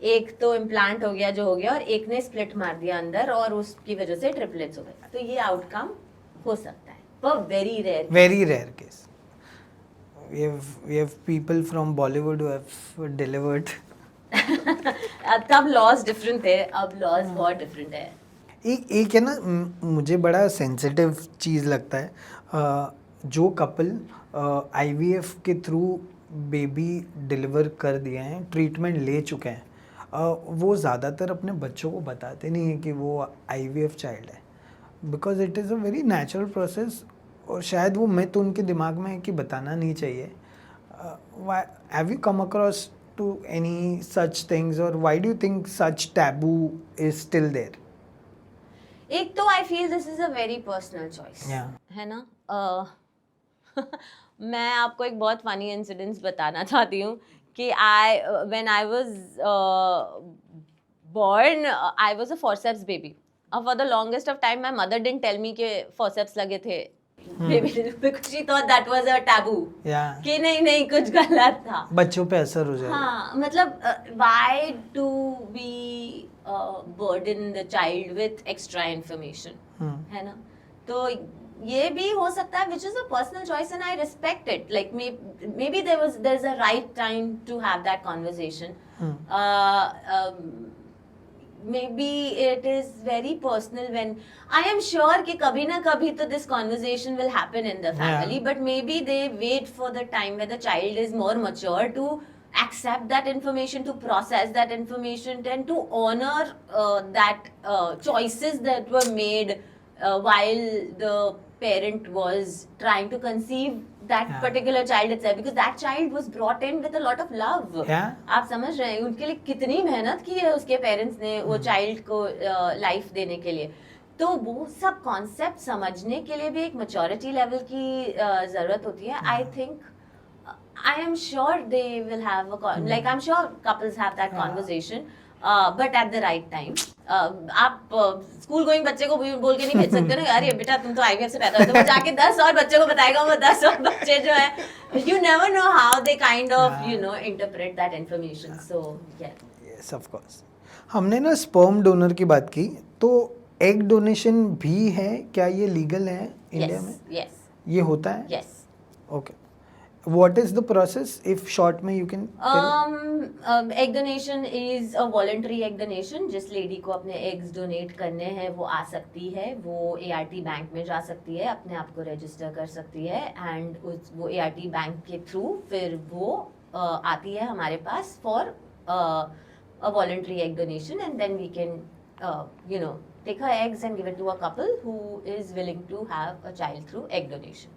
एक तो इम्प्लांट हो गया जो हो गया, और एक ने स्प्लिट मार दिया अंदर और उसकी वजह से ट्रिपलेट्स हो गए। तो ये आउटकम हो सकता है, पर very rare case. We have people from Bollywood who have delivered. तब लॉज डिफरेंट थे, अब लॉज बहुत डिफरेंट है। एक है ना, मुझे बड़ा सेंसिटिव चीज़ लगता है, जो कपल IVF के थ्रू बेबी डिलीवर कर दिए हैं, ट्रीटमेंट ले चुके हैं, वो ज़्यादातर अपने बच्चों को बताते नहीं हैं कि वो IVF चाइल्ड है, because it is a very natural process, और शायद वो मिथ उनके दिमाग में है कि बताना नहीं चाहिए। Have you come across to any such things, और why do you think such taboo is still there? एक तो I feel this is a very personal choice, Yeah. है ना। मैं आपको एक बहुत फनी इंसिडेंस बताना चाहती हूँ कि when I was born, I was a forceps baby. For the longest of time, my mother didn't tell me कि forceps लगे थे baby, because she thought that was a taboo. Yeah. कि नहीं कुछ गलत था। बच्चों पे असर हो जाएगा। हाँ, मतलब why do we burden the child with extra information, है ना। तो ये भी हो सकता है, which is a personal choice and I respect it. Like maybe there's a right time to have that conversation. Maybe it is very personal when I am sure कि कभी ना कभी तो this conversation will happen in the family, Yeah. but maybe they wait for the time where the child is more mature to accept that information, to process that information, and to honor that choices that were made while the parent was trying to conceive that Yeah. particular child itself, because that child was brought in with a lot of love. Yeah. आप समझ रहे हैं उनके लिए कितनी मेहनत की है उसके पेरेंट्स ने वो चाइल्ड को लाइफ देने के लिए. तो वो सब कॉन्सेप्ट समझने के लिए भी एक मैच्योरिटी लेवल की जरूरत होती है. I think I am sure they will have like I'm sure couples have that conversation, but at the right time. आप स्कूल गोइंग बच्चे को बोल के नहीं भेज सकते ना, अरे बेटा तुम तो आईवीएफ से पैदा हुए थे, वो जाके 10 और बच्चों को बताएगा, वो 10 और बच्चे जो है, you never know how they kind of interpret that information. So yeah. Yes, of course. हमने ना स्पर्म डोनर की बात की, तो एग डोनेशन भी है क्या? ये लीगल है इंडिया में? Yes. ये होता है? Yes. Okay. What is the process? If short में you can tell? Egg donation is a voluntary egg donation. जिस लेडी को अपने एग्स डोनेट करने हैं वो आ सकती है, वो ART बैंक में जा सकती है, अपने आप को रजिस्टर कर सकती है, एंड वो ART बैंक के थ्रू फिर वो आती है हमारे पास for a voluntary egg donation, and then we can take her eggs and give it to a couple who is willing to have a child through egg donation.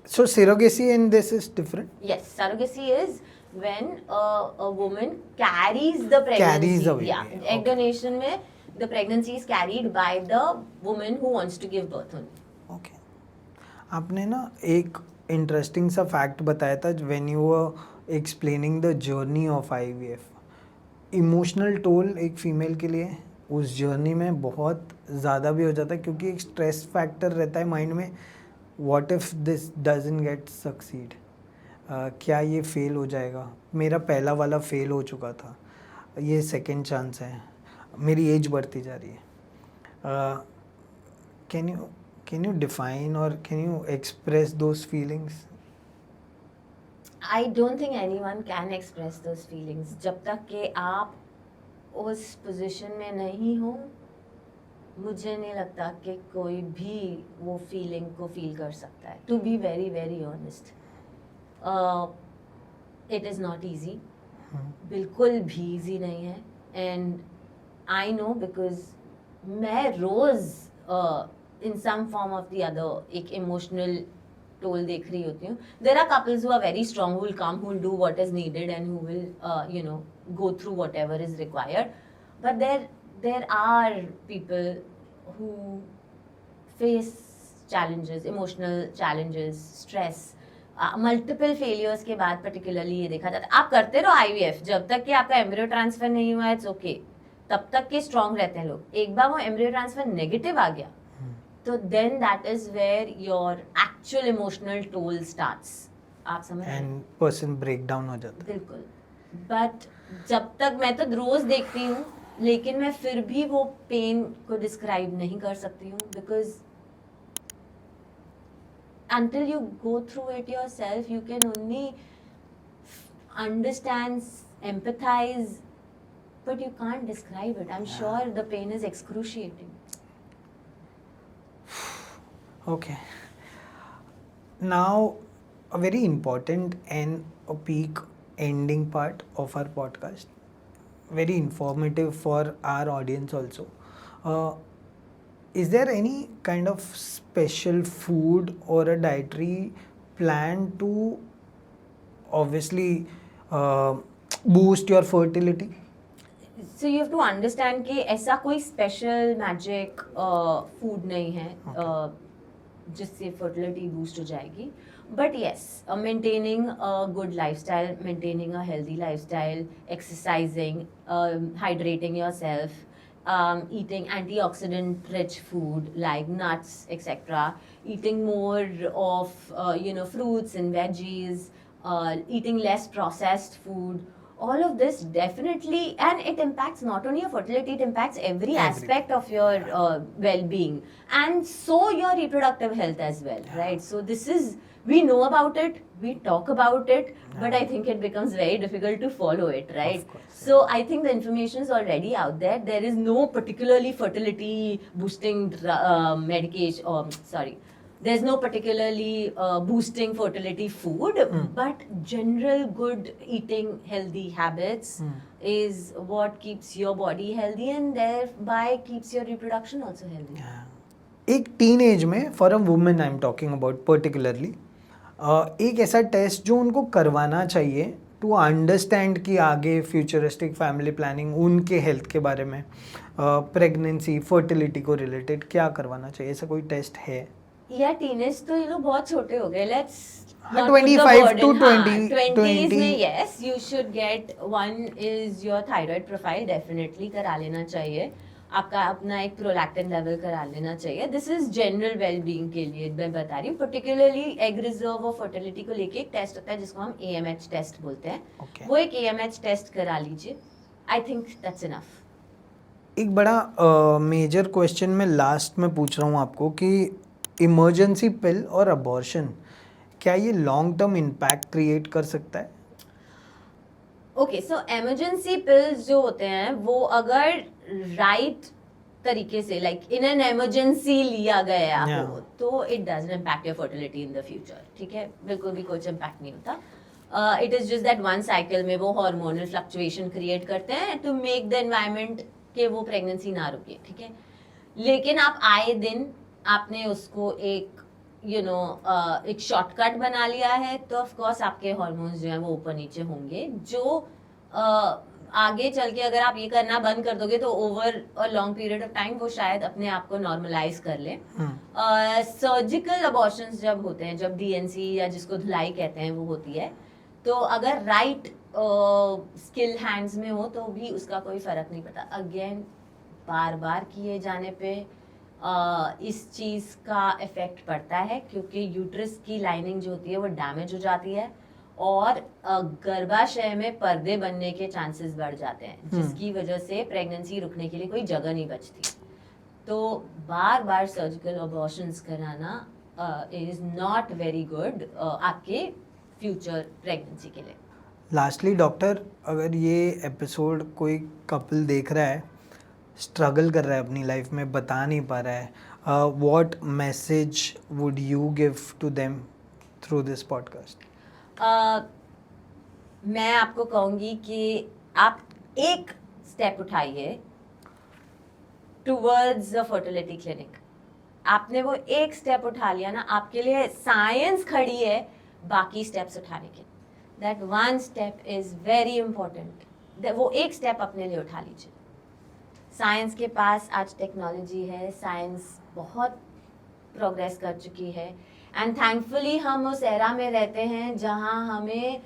So surrogacy in this is different? Yes, surrogacy is when a woman carries the pregnancy. Carries away. Yeah, egg Okay. donation में the pregnancy is carried by the woman who wants to give birth only. Okay. आपने ना एक interesting सा fact बताया था when you were explaining the journey of IVF. Emotional toll एक female के लिए उस जर्नी में बहुत ज़्यादा भी हो जाता है, क्योंकि एक स्ट्रेस फैक्टर रहता है माइंड में. What if this doesn't get succeed, क्या ये फेल हो जाएगा? मेरा पहला वाला फेल हो चुका था, ये सेकंड चांस है, मेरी एज बढ़ती जा रही है. कैन यू डिफाइन और can you express those feelings? I don't think anyone can express those feelings. जब तक कि आप उस पोजीशन में नहीं हो, मुझे नहीं लगता कि कोई भी वो फीलिंग को फील कर सकता है. To be very very honest, it is not easy, बिल्कुल भी ईजी नहीं है. एंड आई नो बिकॉज मैं रोज़ in some form of the other एक इमोशनल टोल देख रही होती हूँ. There are couples who are very strong, who will come, who will do what is needed and who will go through whatever is required. But there are people who face challenges, emotional challenges, stress, multiple failures के बाद particularly ये देखा जाता है. आप करते रहो IVF जब तक कि आपका एम्ब्रियो ट्रांसफर नहीं हुआ, इट्स ओके, तब तक के स्ट्रॉन्ग रहते हैं लोग. एक बार वो एम्ब्रियो ट्रांसफर नेगेटिव आ गया तो then that is where your actual emotional toll starts. आप समझ रहे हैं? एंड पर्सन ब्रेक डाउन हो जाता है. बिल्कुल. बट जब तक मैं तो रोज देखती हूँ, लेकिन मैं फिर भी वो पेन को डिस्क्राइब नहीं कर सकती हूँ, because until you go through it yourself, you can only understand, empathize, but you can't describe it. I'm sure the pain is excruciating. Okay. Now, a very important and a peak ending part of our podcast. Very informative for our audience also. Is there any kind of special food or a dietary plan to obviously boost your fertility? So you have to understand कि ऐसा कोई special magic food नहीं है जिससे fertility boost हो जाएगी. But yes, maintaining a good lifestyle, maintaining a healthy lifestyle, exercising, hydrating yourself, eating antioxidant-rich food like nuts, etc., eating more of fruits and veggies, eating less processed food. All of this definitely, and it impacts not only your fertility, it impacts every aspect of your well-being, and so your reproductive health as well, right? So this is, we know about it, we talk about it, but I think it becomes very difficult to follow it, right? Of course, yeah. So I think the information is already out there. There is no particularly fertility boosting medication, or there's no particularly boosting fertility food, but general good eating healthy habits is what keeps your body healthy and thereby keeps your reproduction also healthy. एक teen age में for a women I am talking about particularly एक ऐसा test जो उनको करवाना चाहिए to understand कि आगे फ्यूचरिस्टिक फैमिली प्लानिंग उनके हेल्थ के बारे में प्रेगनेंसी फर्टिलिटी को रिलेटेड क्या करवाना चाहिए, ऐसा कोई टेस्ट है? या टीनेज तो बहुत छोटे हो गए, लेट्स हाँ, 25 to 20 20s में yes you should get one is your thyroid profile, definitely करा लेना चाहिए, आपका अपना एक प्रोलैक्टिन लेवल करा लेना चाहिए. This is general well being के लिए मैं बता रही हूँ. पर्टिकुलरली एग रिजर्व और फर्टिलिटी को लेके एक टेस्ट होता है जिसको हम AMH टेस्ट बोलते हैं. Okay. वो एक AMH टेस्ट करा लीजिए. I think that's enough. एक बड़ा मेजर क्वेश्चन मैं लास्ट में पूछ रहा हूँ आपको कि इमरजेंसी पिल और अबॉर्शन क्या ये लॉन्ग टर्म इम्पैक्ट क्रिएट कर सकता है? ओके, सो इमरजेंसी पिल्स जो होते हैं वो अगर राइट तरीके से लाइक इन एन इमरजेंसी लिया गया हो Yeah. तो it doesn't impact your fertility in the future. ठीक है, बिल्कुल भी कुछ इम्पैक्ट नहीं होता. It is just that one cycle में वो हार्मोनल फ्लक्चुएशन क्रिएट करते हैं टू मेक द एनवायरनमेंट के वो प्रेगनेंसी ना रुके. ठीक है, लेकिन आप आए दिन आपने उसको एक एक शॉर्टकट बना लिया है तो ऑफ कोर्स आपके हार्मोन्स जो हैं वो ऊपर नीचे होंगे, जो आगे चल के अगर आप ये करना बंद कर दोगे तो over a long period of time वो शायद अपने आप को नॉर्मलाइज कर ले. सर्जिकल अबॉर्शंस जब होते हैं, जब DNC या जिसको धुलाई कहते हैं वो होती है, तो अगर राइट स्किल हैंड्स में हो तो भी उसका कोई फर्क नहीं पड़ता. अगेन बार बार किए जाने पे इस चीज़ का इफेक्ट पड़ता है क्योंकि यूट्रस की लाइनिंग जो होती है वो डैमेज हो जाती है और गर्भाशय में पर्दे बनने के चांसेस बढ़ जाते हैं, जिसकी वजह से प्रेगनेंसी रुकने के लिए कोई जगह नहीं बचती. तो बार बार सर्जिकल अबॉर्शंस कराना इज नॉट वेरी गुड आपके फ्यूचर प्रेगनेंसी के लिए. लास्टली डॉक्टर, अगर ये एपिसोड कोई कपल देख रहा है, स्ट्रगल कर रहा है अपनी लाइफ में, बता नहीं पा रहा है, what message would you give to them through this podcast? मैं आपको कहूँगी कि आप एक स्टेप उठाइए टूवर्ड्स द फर्टिलिटी क्लिनिक. आपने वो एक स्टेप उठा लिया ना, आपके लिए साइंस खड़ी है बाकी स्टेप्स उठाने के. That one step is very important. वो एक स्टेप अपने लिए उठा लीजिए. साइंस के पास आज टेक्नोलॉजी है, साइंस बहुत प्रोग्रेस कर चुकी है एंड थैंकफुली हम उस एरा में रहते हैं जहां हमें,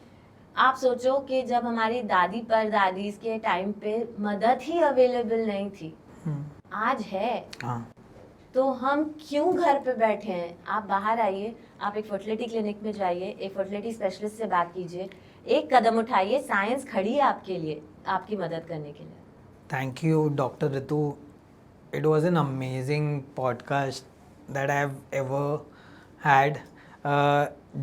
आप सोचो कि जब हमारी दादी परदादी के टाइम पे मदद ही अवेलेबल नहीं थी, आज है. हाँ. तो हम क्यों घर पे बैठे हैं? आप बाहर आइए, आप एक फर्टिलिटी क्लिनिक में जाइए, एक फर्टिलिटी स्पेशलिस्ट से बात कीजिए, एक कदम उठाइए. साइंस खड़ी है आपके लिए, आपकी मदद करने के लिए. Thank you, Dr. Ritu. It was an amazing podcast that I have ever had.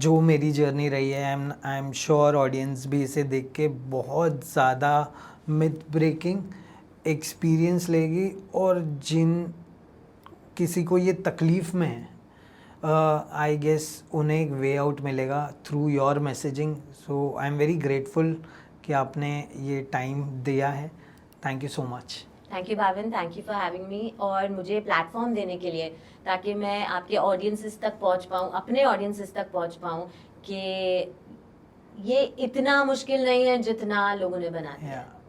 जो मेरी जर्नी रही है, आई एम श्योर ऑडियंस भी इसे देख के बहुत ज़्यादा मिथ ब्रेकिंग एक्सपीरियंस लेगी, और जिन किसी को ये तकलीफ़ में है, आई गेस उन्हें एक वे आउट मिलेगा through your messaging. So I am very grateful कि आपने ये टाइम दिया है. Thank you so much. Thank you Bhavin, thank you for having me, और मुझे प्लेटफॉर्म देने के लिए, ताकि मैं आपके ऑडियंसेस तक पहुंच पाऊँ, अपने ऑडियंसेस तक पहुंच पाऊँ कि ये इतना मुश्किल नहीं है जितना लोगों ने बना दिया.